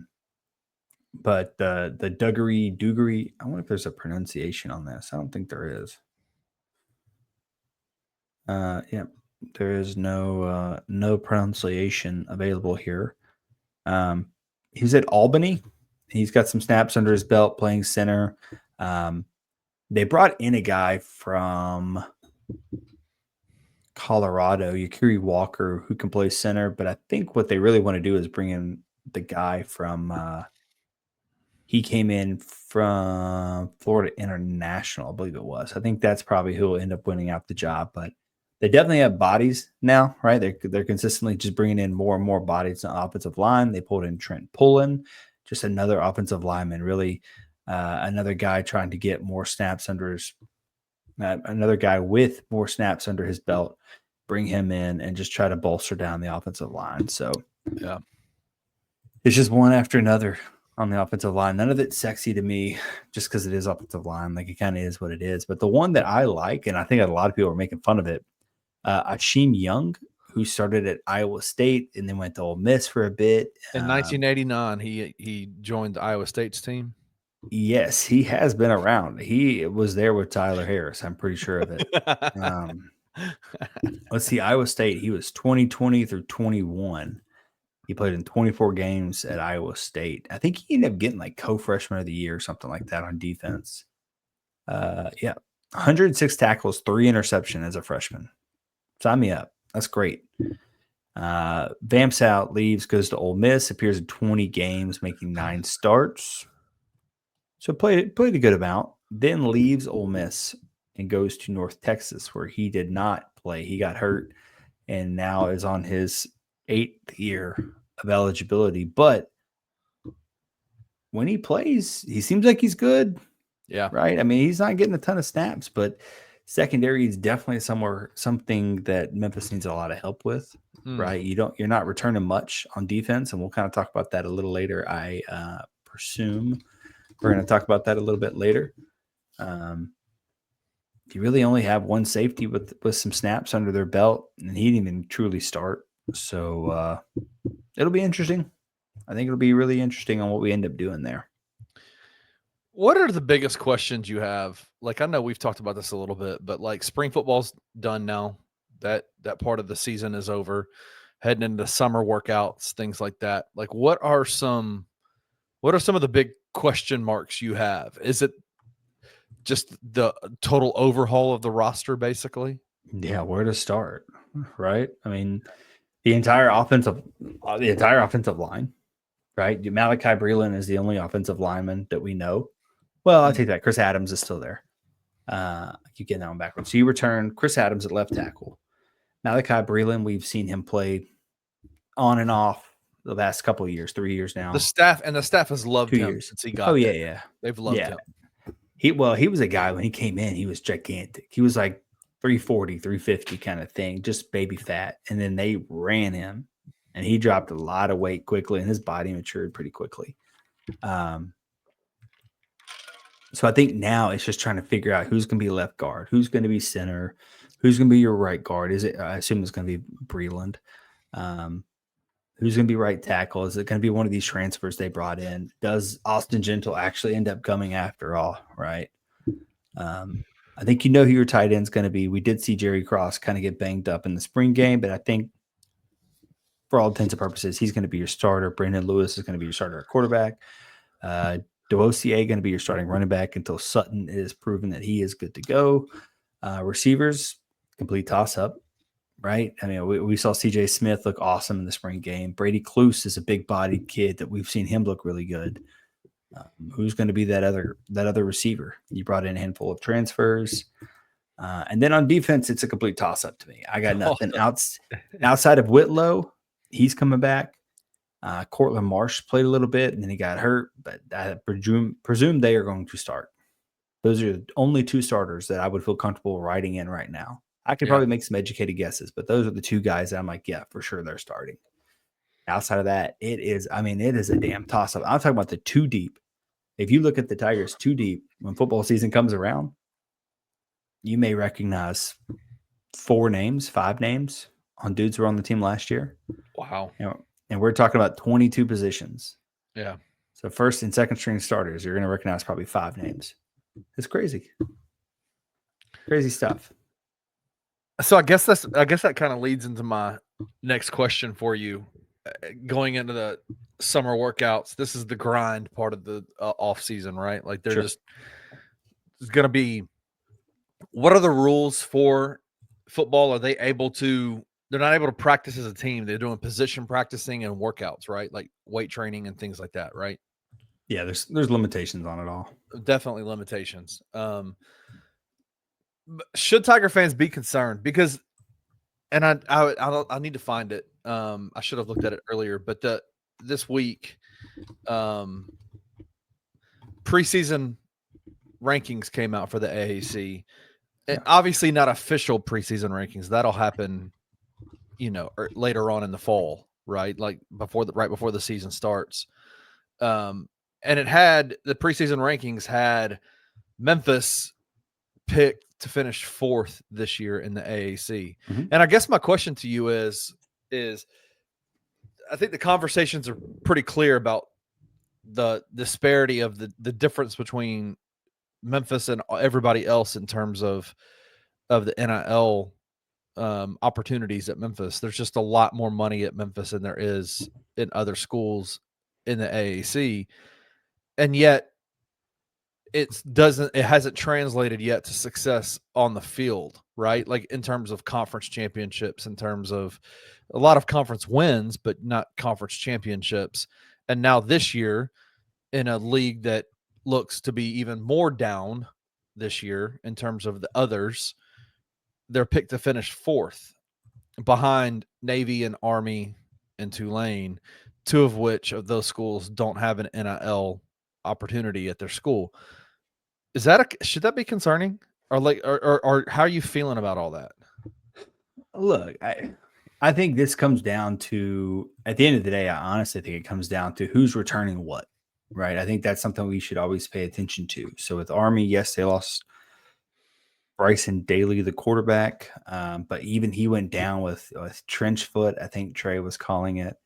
But the Duggery, I wonder if there's a pronunciation on this. I don't think there is. Yeah, there is no pronunciation available here. He's at Albany. He's got some snaps under his belt playing center. They brought in a guy from Colorado, Yakiri Walker, who can play center, but I think what they really want to do is bring in the guy from he came in from Florida International, I believe it was. I think that's probably who will end up winning out the job, but they definitely have bodies now, right? They're consistently just bringing in more and more bodies on the offensive line. They pulled in Trent Pullen, just another offensive lineman, really another guy trying to get more snaps under his another guy with more snaps under his belt, bring him in and just try to bolster down the offensive line. So yeah, it's just one after another on the offensive line. None of it's sexy to me just because it is offensive line. Like it kind of is what it is. But the one that I like, and I think a lot of people are making fun of it, Achim Young, who started at Iowa State and then went to Ole Miss for a bit. In 1989, he joined Iowa State's team. Yes, he has been around. He was there with Tyler Harris. I'm pretty sure of it. Let's see, Iowa State, he was 2020 through 21. He played in 24 games at Iowa State. I think he ended up getting like co-freshman of the year or something like that on defense. 106 tackles, 3 interceptions as a freshman. Sign me up. That's great. Vamps out, leaves, goes to Ole Miss, appears in 20 games, making 9 starts. So played a good amount. Then leaves Ole Miss and goes to North Texas, where he did not play. He got hurt and now is on his 8th year of eligibility. But when he plays, he seems like he's good. Yeah. Right. I mean, he's not getting a ton of snaps, but secondary is definitely something that Memphis needs a lot of help with. Right. You're not returning much on defense. And we'll kind of talk about that a little later. I presume we're going to talk about that a little bit later. You really only have one safety with some snaps under their belt, and he didn't even truly start. So it'll be interesting. I think it'll be really interesting on what we end up doing there. What are the biggest questions you have? Like, I know we've talked about this a little bit, but like spring football's done now. That part of the season is over. Heading into summer workouts, things like that. Like, what are some of the big question marks you have? Is it just the total overhaul of the roster, basically? Yeah, where to start, right? I mean, the entire offensive line, right? Malachi Breland is the only offensive lineman that we know. Well, I'll take that. Chris Adams is still there. I keep getting that one backwards. So you return Chris Adams at left tackle. Malachi Breland, we've seen him play on and off the last couple of years, 3 years now. The staff has loved 2 him years since he got there. there. Yeah. They've loved him. He was a guy when he came in, he was gigantic. He was like 340, 350 kind of thing, just baby fat. And then they ran him and he dropped a lot of weight quickly, and his body matured pretty quickly. So I think now it's just trying to figure out who's going to be left guard, who's going to be center, who's going to be your right guard. Is it? I assume it's going to be Breland. Who's going to be right tackle? Is it going to be one of these transfers they brought in? Does Austin Gentle actually end up coming after all? Right. I think you know who your tight end's going to be. We did see Jerry Cross kind of get banged up in the spring game, but I think for all intents and purposes, he's going to be your starter. Brandon Lewis is going to be your starter at quarterback. DeVosier going to be your starting running back until Sutton is proven that he is good to go. Receivers, complete toss-up, right? I mean, we saw CJ Smith look awesome in the spring game. Brady Cluse is a big-bodied kid that we've seen him look really good. Who's going to be that other receiver? You brought in a handful of transfers. And then on defense, it's a complete toss-up to me. I got nothing outside of Whitlow. He's coming back. Cortland Marsh played a little bit, and then he got hurt, but I presume they are going to start. Those are the only two starters that I would feel comfortable writing in right now. I could probably make some educated guesses, but those are the two guys that I'm like, yeah, for sure they're starting. Outside of that, it is a damn toss-up. I'm talking about the two deep. If you look at the Tigers two deep, when football season comes around, you may recognize 5 names on dudes who were on the team last year. Wow. And we're talking about 22 positions. Yeah. So first and second string starters, you're going to recognize probably 5 names. It's crazy. Crazy stuff. So I guess that kind of leads into my next question for you. Going into the summer workouts, this is the grind part of the off season, right? Like they're just it's going to be. What are the rules for football? Are they able to? They're not able to practice as a team. They're doing position practicing and workouts, right? Like weight training and things like that, right? Yeah, there's limitations on it all. Definitely limitations. Should Tiger fans be concerned? Because, and I need to find it. I should have looked at it earlier, but this week, preseason rankings came out for the AAC. And obviously not official preseason rankings. That'll happen, later on in the fall, right? Like right before the season starts. And it had the preseason rankings had Memphis picked to finish 4th this year in the AAC. Mm-hmm. And I guess my question to you is I think the conversations are pretty clear about the disparity of the difference between Memphis and everybody else in terms of the NIL opportunities at Memphis. There's just a lot more money at Memphis than there is in other schools in the AAC. And yet it hasn't translated yet to success on the field, right? Like in terms of conference championships, in terms of a lot of conference wins, but not conference championships. And now this year in a league that looks to be even more down this year in terms of the others, they're picked to finish 4th behind Navy and Army and Tulane, 2 of which of those schools don't have an NIL opportunity at their school. Should that be concerning? Or how are you feeling about all that? Look, I think this comes down to, at the end of the day, I honestly think it comes down to who's returning what, right? I think that's something we should always pay attention to. So with Army, yes, they lost Bryson Daly, the quarterback, but even he went down with trench foot, I think Trey was calling it,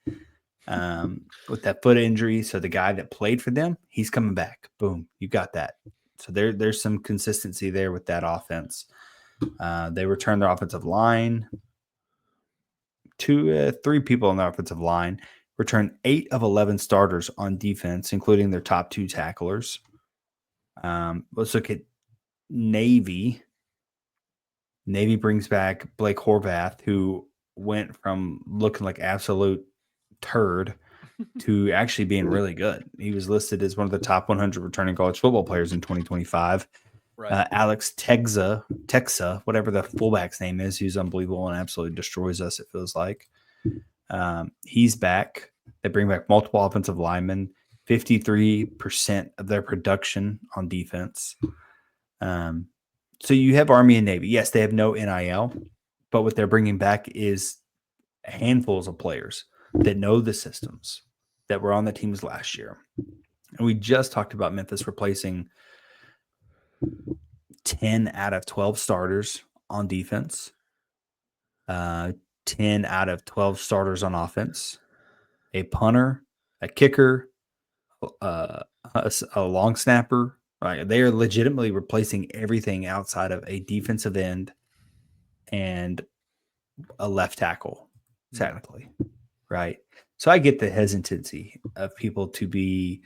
with that foot injury. So the guy that played for them, he's coming back. Boom, you got that. So there's some consistency there with that offense. They returned their offensive line. 3 people on the offensive line returned 8 of 11 starters on defense, including their top 2 tacklers. Let's look at Navy. Navy brings back Blake Horvath, who went from looking like absolute turd to actually being really good. He was listed as one of the top 100 returning college football players in 2025. Right. Alex Texa, whatever the fullback's name is, who's unbelievable and absolutely destroys us, it feels like. He's back. They bring back multiple offensive linemen, 53% of their production on defense. So you have Army and Navy. Yes, they have no NIL, but what they're bringing back is handfuls of players. that know the systems that were on the teams last year. And we just talked about Memphis replacing 10 out of 12 starters on defense, 10 out of 12 starters on offense, a punter, a kicker, a long snapper. Right? They are legitimately replacing everything outside of a defensive end and a left tackle, technically. Right? So I get the hesitancy of people to be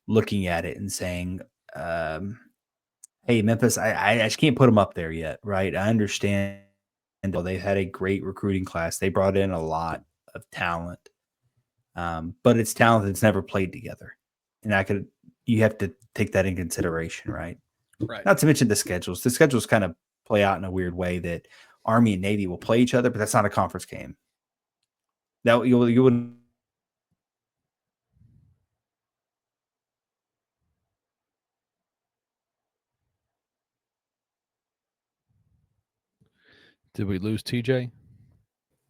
looking at it and saying, hey, Memphis, I just can't put them up there yet, right? I understand. And they've had a great recruiting class. They brought in a lot of talent, but it's talent that's never played together. And you have to take that in consideration, right? Right. Not to mention the schedules. The schedules kind of play out in a weird way that Army and Navy will play each other, but that's not a conference game. That you wouldn't. Did we lose TJ?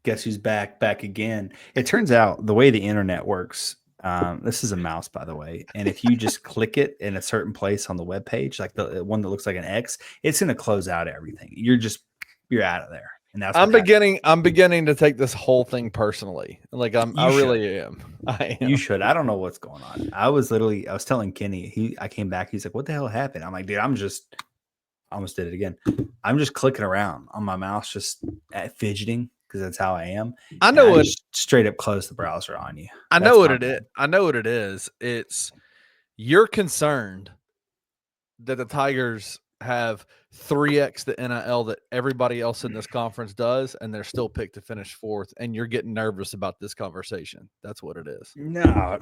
Guess who's back again? It turns out the way the internet works, this is a mouse, by the way, and if you just click it in a certain place on the web page, like the one that looks like an X, it's going to close out everything. You're out of there, and that's I'm beginning to take this whole thing personally. Like I really am. I am. You should. I don't know what's going on. I was telling Kenny. I came back. He's like, "What the hell happened?" I'm like, "Dude, I almost did it again. I'm just clicking around on my mouse, just fidgeting." Because that's how I am. I know it. Straight up close the browser on you. I know what it is. I know what it is. It's you're concerned that the Tigers have 3x the NIL that everybody else in this conference does, and they're still picked to finish fourth, and you're getting nervous about this conversation. That's what it is. No.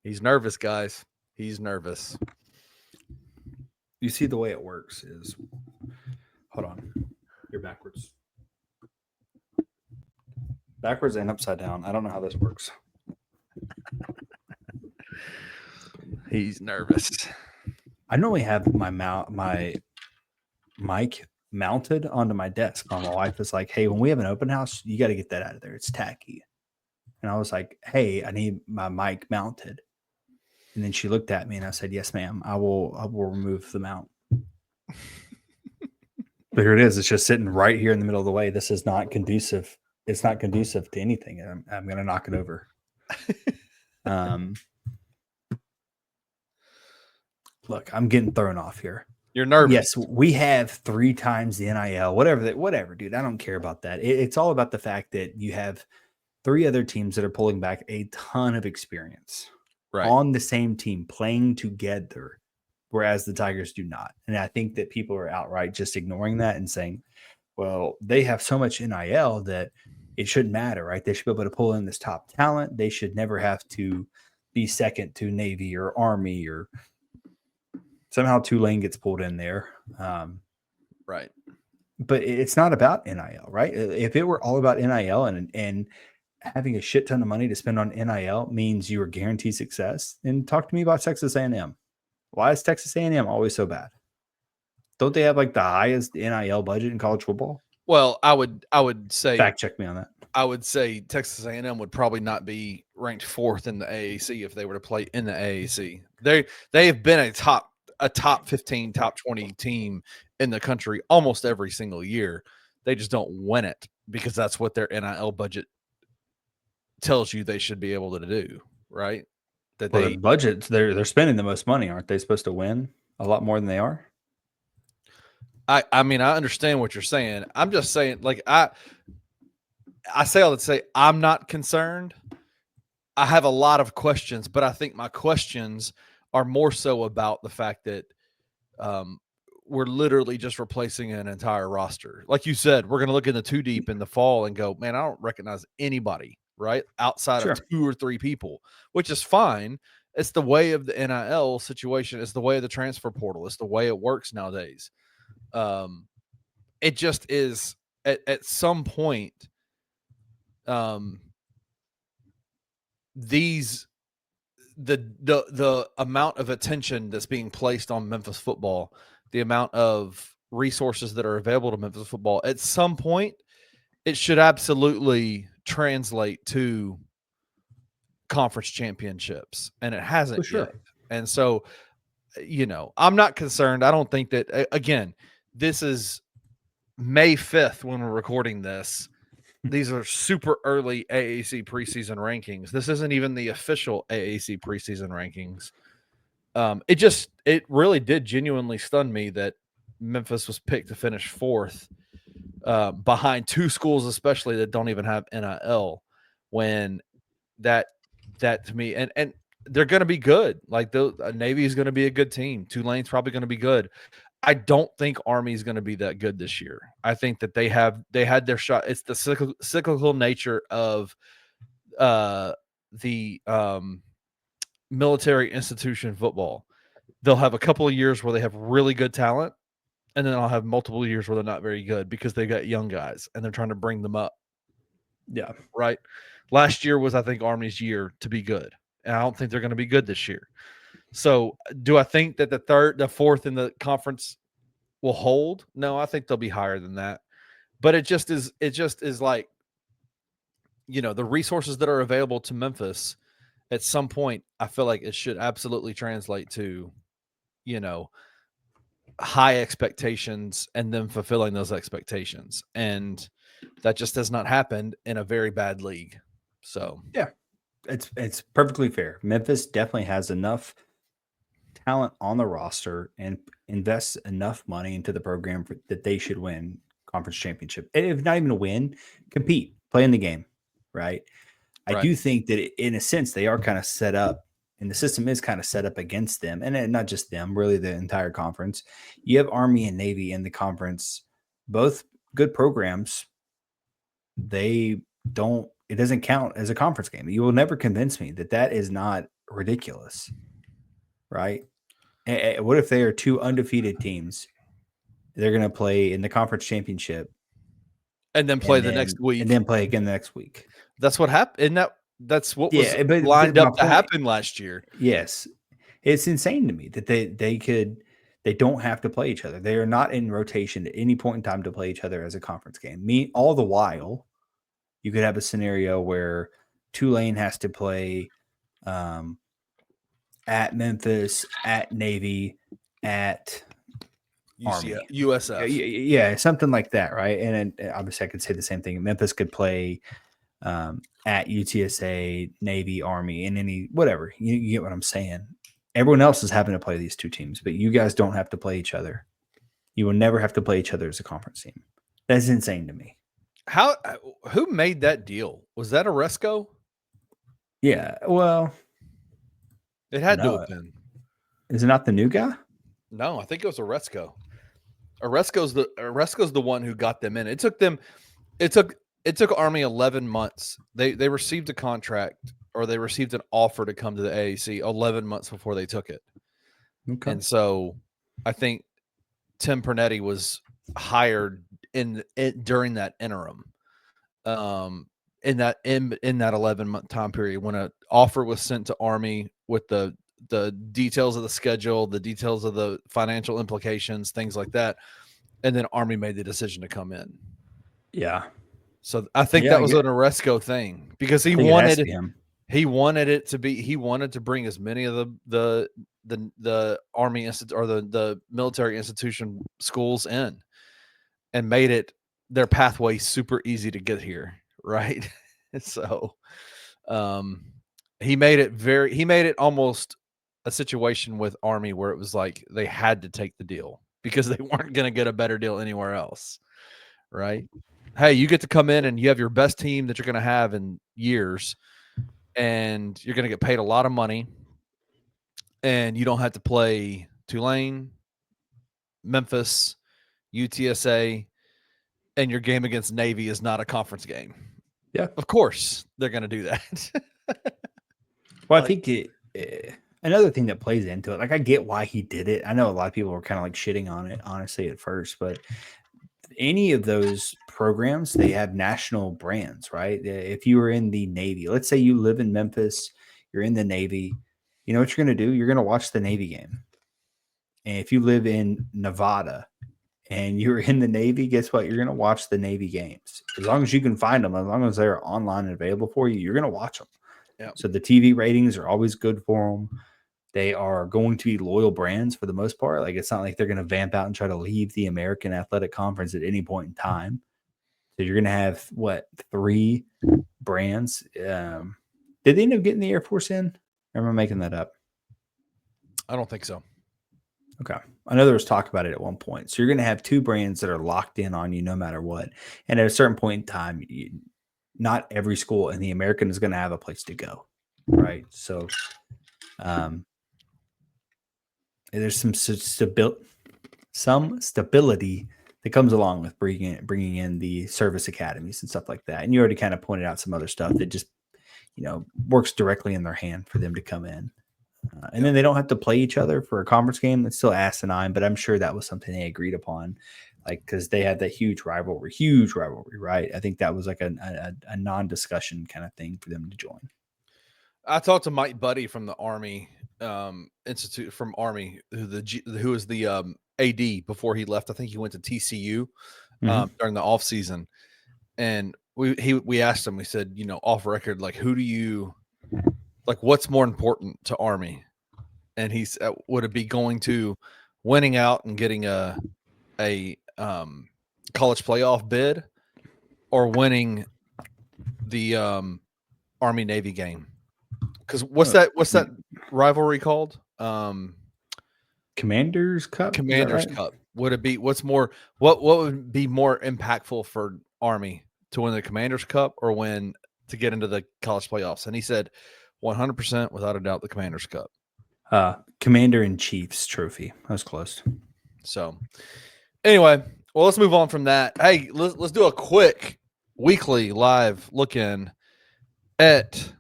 He's nervous, guys. He's nervous. You see, the way it works is, hold on, you're backwards. Backwards and upside down. I don't know how this works. He's nervous. I normally have my mic mounted onto my desk. My wife is like, "Hey, when we have an open house, you got to get that out of there. It's tacky." And I was like, "Hey, I need my mic mounted." And then she looked at me and I said, "Yes, ma'am. I will remove the mount." But here it is. It's just sitting right here in the middle of the way. This is not conducive. It's not conducive to anything. I'm going to knock it over. Look, I'm getting thrown off here. You're nervous. Yes, we have 3 times the NIL, whatever, dude. I don't care about that. It's all about the fact that you have 3 other teams that are pulling back a ton of experience. Right. On the same team playing together, whereas the Tigers do not. And I think that people are outright just ignoring that and saying, well, they have so much NIL that it shouldn't matter, right? They should be able to pull in this top talent. They should never have to be second to Navy or Army, or somehow Tulane gets pulled in there. Right. But it's not about NIL, right? If it were all about NIL and having a shit ton of money to spend on NIL means you are guaranteed success, then talk to me about Texas A&M. Why is Texas A&M always so bad? Don't they have like the highest NIL budget in college football? Well, I would say, fact check me on that. I would say Texas A&M would probably not be ranked 4th in the AAC if they were to play in the AAC. They have been a top 15, top 20 team in the country almost every single year. They just don't win it because that's what their NIL budget tells you they should be able to do, right? That the budgets, they're spending the most money. Aren't they supposed to win a lot more than they are? I mean, I understand what you're saying. I'm just saying, like, I say all that to say I'm not concerned. I have a lot of questions, but I think my questions are more so about the fact that we're literally just replacing an entire roster. Like you said, we're going to look in the 2 deep in the fall and go, man, I don't recognize anybody, right? Outside of 2 or 3 people, which is fine. It's the way of the NIL situation. It's the way of the transfer portal. It's the way it works nowadays. It just is at some point, the amount of attention that's being placed on Memphis football, the amount of resources that are available to Memphis football, at some point, it should absolutely translate to conference championships, and it hasn't sure. yet. And so, I'm not concerned. I don't think that, again, this is May 5th when we're recording this. These are super early AAC preseason rankings. This isn't even the official AAC preseason rankings. It really did genuinely stun me that Memphis was picked to finish fourth, behind two schools, especially that don't even have NIL, when that to me, and they're going to be good. Like Navy is going to be a good team. Tulane's probably going to be good. I don't think Army is going to be that good this year. I think that they had their shot. It's the cyclical nature of the military institution football. They'll have a couple of years where they have really good talent, and then I'll have multiple years where they're not very good because they got young guys and they're trying to bring them up. Yeah. Right. Last year was, I think, Army's year to be good. And I don't think they're going to be good this year. So do I think that the fourth in the conference will hold? No, I think they'll be higher than that. But it just is like, the resources that are available to Memphis at some point, I feel like it should absolutely translate to, high expectations and then fulfilling those expectations. And that just has not happened in a very bad league. So yeah, it's perfectly fair. Memphis definitely has enough talent on the roster and invests enough money into the program that they should win conference championship. And if not even win, compete, play in the game, right? I do think that in a sense they are kind of set up, and the system is kind of set up against them, and not just them, really the entire conference. You have Army and Navy in the conference, both good programs. It doesn't count as a conference game. You will never convince me that is not ridiculous, right? What if they are two undefeated teams? They're going to play in the conference championship and then play the next week, and then play again the next week. That's what happened. And that's what was lined up to happen last year. Yes. It's insane to me that they don't have to play each other. They are not in rotation at any point in time to play each other as a conference game. All the while, you could have a scenario where Tulane has to play at Memphis, at Navy, at Army, USF. Yeah, something like that, right? And obviously I could say the same thing. Memphis could play at UTSA, Navy, Army, and any whatever. You get what I'm saying. Everyone else is having to play these two teams, but you guys don't have to play each other. You will never have to play each other as a conference team. That's insane to me. Who made that deal? Was that Oresco? Yeah, well, it had to have been. Is it not the new guy? No, I think it was Oresco. Oresco's the one who got them in. It took Army 11 months. They received a contract, or they received an offer to come to the AAC 11 months before they took it. Okay. And so I think Tim Pernetti was hired during that interim, in that 11-month time period, when an offer was sent to Army with the details of the schedule, the details of the financial implications, things like that. And then Army made the decision to come in. Yeah. So I think that was an Oresco thing, because he wanted it to be, he wanted to bring as many of the Army or the military institution schools in, and made it their pathway super easy to get here. Right. So he made it almost a situation with Army where it was like they had to take the deal because they weren't going to get a better deal anywhere else. Right. Hey, you get to come in and you have your best team that you're going to have in years, and you're going to get paid a lot of money, and you don't have to play Tulane, Memphis, UTSA, and your game against Navy is not a conference game. Yeah. Of course they're going to do that. Well, I think another thing that plays into it, like I get why he did it. I know a lot of people were kind of like shitting on it, honestly, at first, but any of those programs, they have national brands, right? If you were in the Navy, let's say you live in Memphis, you're in the Navy, you know what you're going to do? You're going to watch the Navy game. And if you live in Nevada and you're in the Navy, guess what? You're going to watch the Navy games. As long as you can find them, as long as they're online and available for you, you're going to watch them. Yep. So the TV ratings are always good for them. They are going to be loyal brands for the most part. Like, it's not like they're going to vamp out and try to leave the American Athletic Conference at any point in time. So you're going to have, 3 brands. Did they end up getting the Air Force in? Or am I making that up? I don't think so. Okay. I know there was talk about it at one point. So you're going to have 2 brands that are locked in on you no matter what. And at a certain point in time, not every school in the American is going to have a place to go. Right. So there's some stability that comes along with bringing in the service academies and stuff like that. And you already kind of pointed out some other stuff that just, works directly in their hand for them to come in. And then they don't have to play each other for a conference game. It's still asinine, but I'm sure that was something they agreed upon, like, because they had that huge rivalry, right? I think that was like a non-discussion kind of thing for them to join. I talked to Mike Buddy from the Army Institute, from Army, who was the AD before he left. I think he went to TCU during the off season, and we asked him. We said, off record, like, who do you like? What's more important to Army? And he said, would it be going to winning out and getting a college playoff bid, or winning the Army Navy game? Because what's that rivalry called? Commanders Cup. Commanders Cup. Would it be what would be more impactful for Army, to win the Commanders Cup or to get into the college playoffs? And he said 100% without a doubt the Commanders Cup. Commander in Chiefs trophy. That was close. So anyway, well, let's move on from that. Hey, let's do a quick weekly live look-in at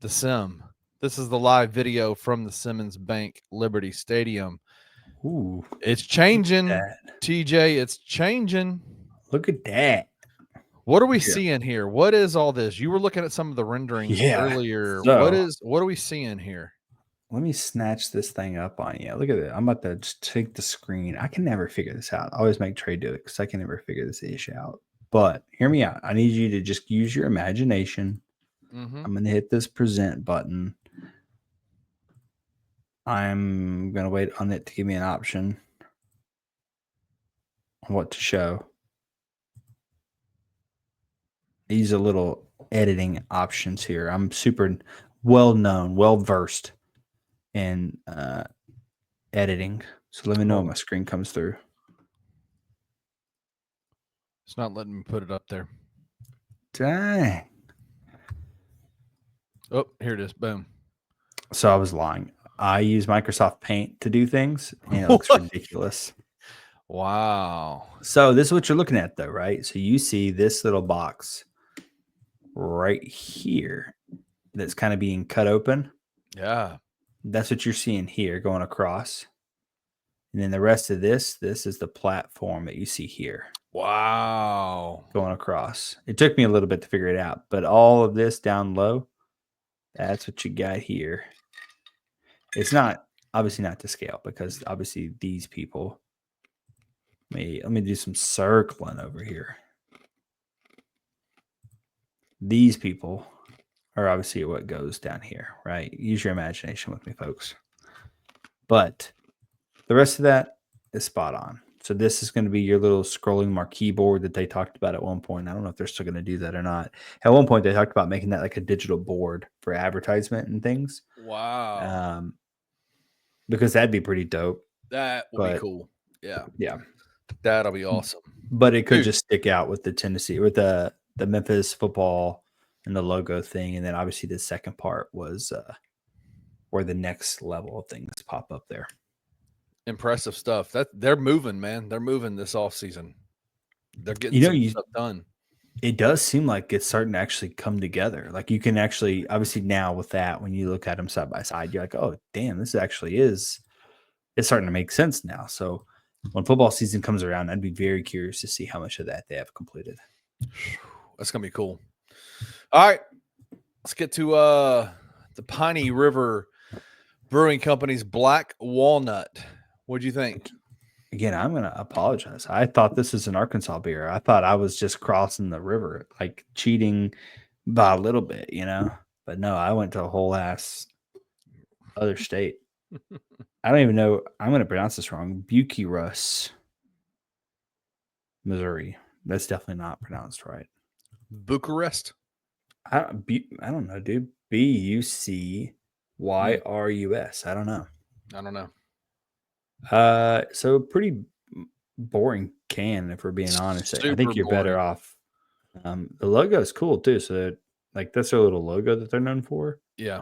the Sim. This is the live video from the Simmons Bank Liberty Stadium. Ooh, it's changing, TJ. It's changing. Look at that. What are we seeing here? What is all this? You were looking at some of the renderings earlier. So, what are we seeing here? Let me snatch this thing up on you. Look at it. I'm about to just take the screen. I can never figure this out. I always make Trey do it because I can never figure this issue out. But hear me out. I need you to just use your imagination. I'm going to hit this present button. I'm going to wait on it to give me an option on what to show. These are little editing options here. I'm super well-versed in editing. So let me know when my screen comes through. It's not letting me put it up there. Dang. Oh, here it is. Boom. So I was lying. I use Microsoft Paint to do things, and it looks ridiculous. Wow. So this is what you're looking at, though, right? So you see this little box right here that's kind of being cut open. Yeah. That's what you're seeing here going across. And then the rest of this is the platform that you see here. Wow. Going across. It took me a little bit to figure it out, but all of this down low, that's what you got here. It's not, obviously not to scale, because obviously these people, let me do some circling over here. These people are obviously what goes down here, right? Use your imagination with me, folks. But the rest of that is spot on. So this is going to be your little scrolling marquee board that they talked about at one point. I don't know if they're still going to do that or not. At one point, they talked about making that like a digital board for advertisement and things. Wow. Because that'd be pretty dope. That would be cool. Yeah. Yeah. That'll be awesome. But it could just stick out with the Tennessee, with the Memphis football and the logo thing. And then obviously the second part was where the next level of things pop up there. Impressive stuff. That they're moving, man. They're moving this off season. They're getting some stuff done. It does seem like it's starting to actually come together. Like you can actually, obviously now with that, when you look at them side by side, you're like, oh, damn, this actually is, it's starting to make sense now. So when football season comes around, I'd be very curious to see how much of that they have completed. That's going to be cool. All right. Let's get to the Piney River Brewing Company's Black Walnut. What'd you think? again, I'm going to apologize. I thought this was an Arkansas beer. I thought I was just crossing the river, like cheating by a little bit, But no, I went to a whole ass other state. I don't even know. I'm going to pronounce this wrong. Bucyrus, Missouri. That's definitely not pronounced right. Bucharest. I don't know, dude. Bucyrus. I don't know. I don't know. So pretty boring can, if we're being honest. I think Super you're better boring. off. The logo is cool too. So that's their little logo that they're known for. Yeah.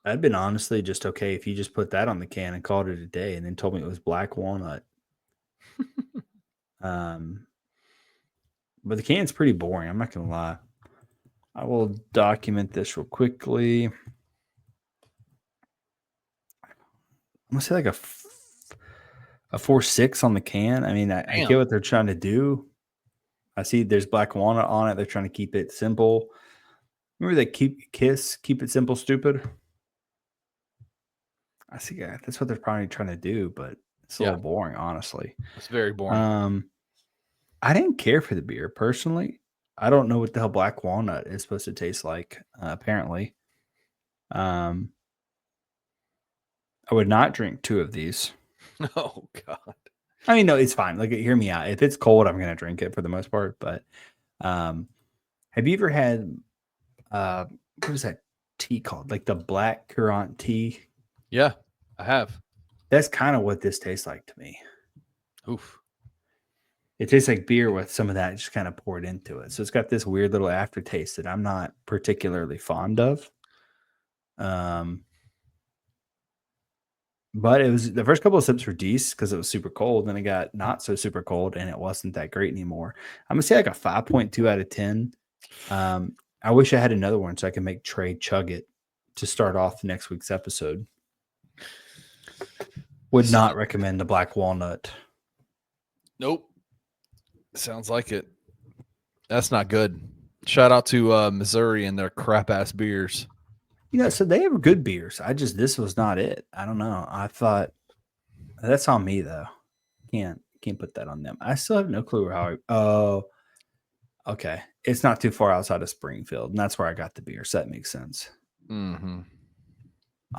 I'd been honestly just okay if you just put that on the can and called it a day, and then told me it was black walnut. But the can's pretty boring. I'm not gonna lie. I will document this real quickly. I'm gonna say like a 4.6 on the can. I mean, I get what they're trying to do. I see there's black walnut on it. They're trying to keep it simple. Remember they keep it simple, stupid. I see. Yeah, that's what they're probably trying to do, but it's a little boring, honestly. It's very boring. I didn't care for the beer personally. I don't know what the hell black walnut is supposed to taste like. Apparently, I would not drink 2 of these. Oh God. I mean, no, it's fine. Like, hear me out. If it's cold, I'm gonna drink it for the most part. But have you ever had what is that tea called? Like the black currant tea? Yeah, I have. That's kind of what this tastes like to me. Oof. It tastes like beer with some of that just kind of poured into it. So it's got this weird little aftertaste that I'm not particularly fond of. But it was the first couple of sips were decent because it was super cold. Then it got not so super cold and it wasn't that great anymore. I'm gonna say like a 5.2 out of 10. I wish I had another one so I can make Trey chug it to start off next week's episode. Would not recommend the black walnut. Nope. Sounds like it. That's not good. Shout out to Missouri and their crap ass beers. So they have good beers. This was not it. I don't know. I thought that's on me though. Can't put that on them. I still have no clue how. Okay. It's not too far outside of Springfield, and that's where I got the beer. So that makes sense. Mm-hmm.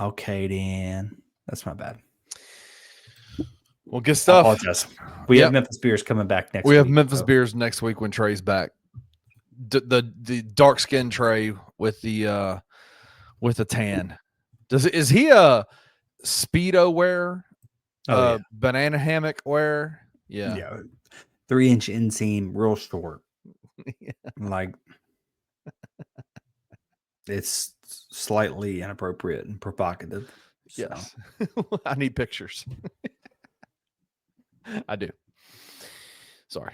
Okay, Dan. That's my bad. Well, good stuff. I apologize. We have Memphis beers coming back next week. We have Memphis beers next week when Trey's back. The dark skin Trey with the tan. Is he a Speedo wearer? Banana hammock wearer? Yeah. 3-inch inseam, real short. Like it's slightly inappropriate and provocative. So. Yes. I need pictures. I do. Sorry.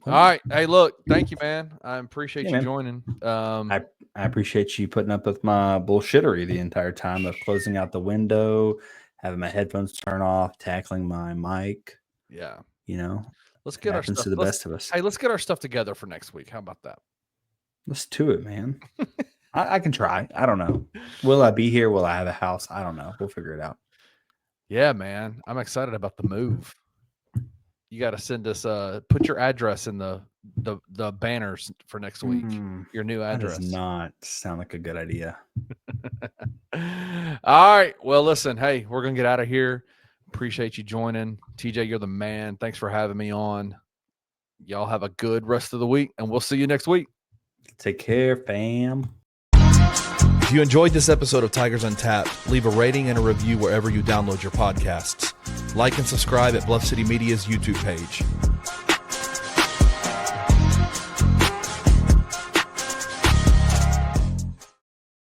All right. Hey, look, thank you, man. I appreciate you joining. I appreciate you putting up with my bullshittery the entire time of closing out the window, having my headphones turn off, tackling my mic. Yeah. Let's get our stuff to the best of us. Hey, let's get our stuff together for next week. How about that? Let's do it, man. I can try. I don't know. Will I be here? Will I have a house? I don't know. We'll figure it out. Yeah, man. I'm excited about the move. You got to send us put your address in the banners for next week. Your new address. That does not sound like a good idea. All right. Well, listen, hey, we're going to get out of here. Appreciate you joining. TJ, you're the man. Thanks for having me on. Y'all have a good rest of the week, and we'll see you next week. Take care, fam. If you enjoyed this episode of Tigers Untapped, leave a rating and a review wherever you download your podcasts. Like and subscribe at Bluff City Media's YouTube page.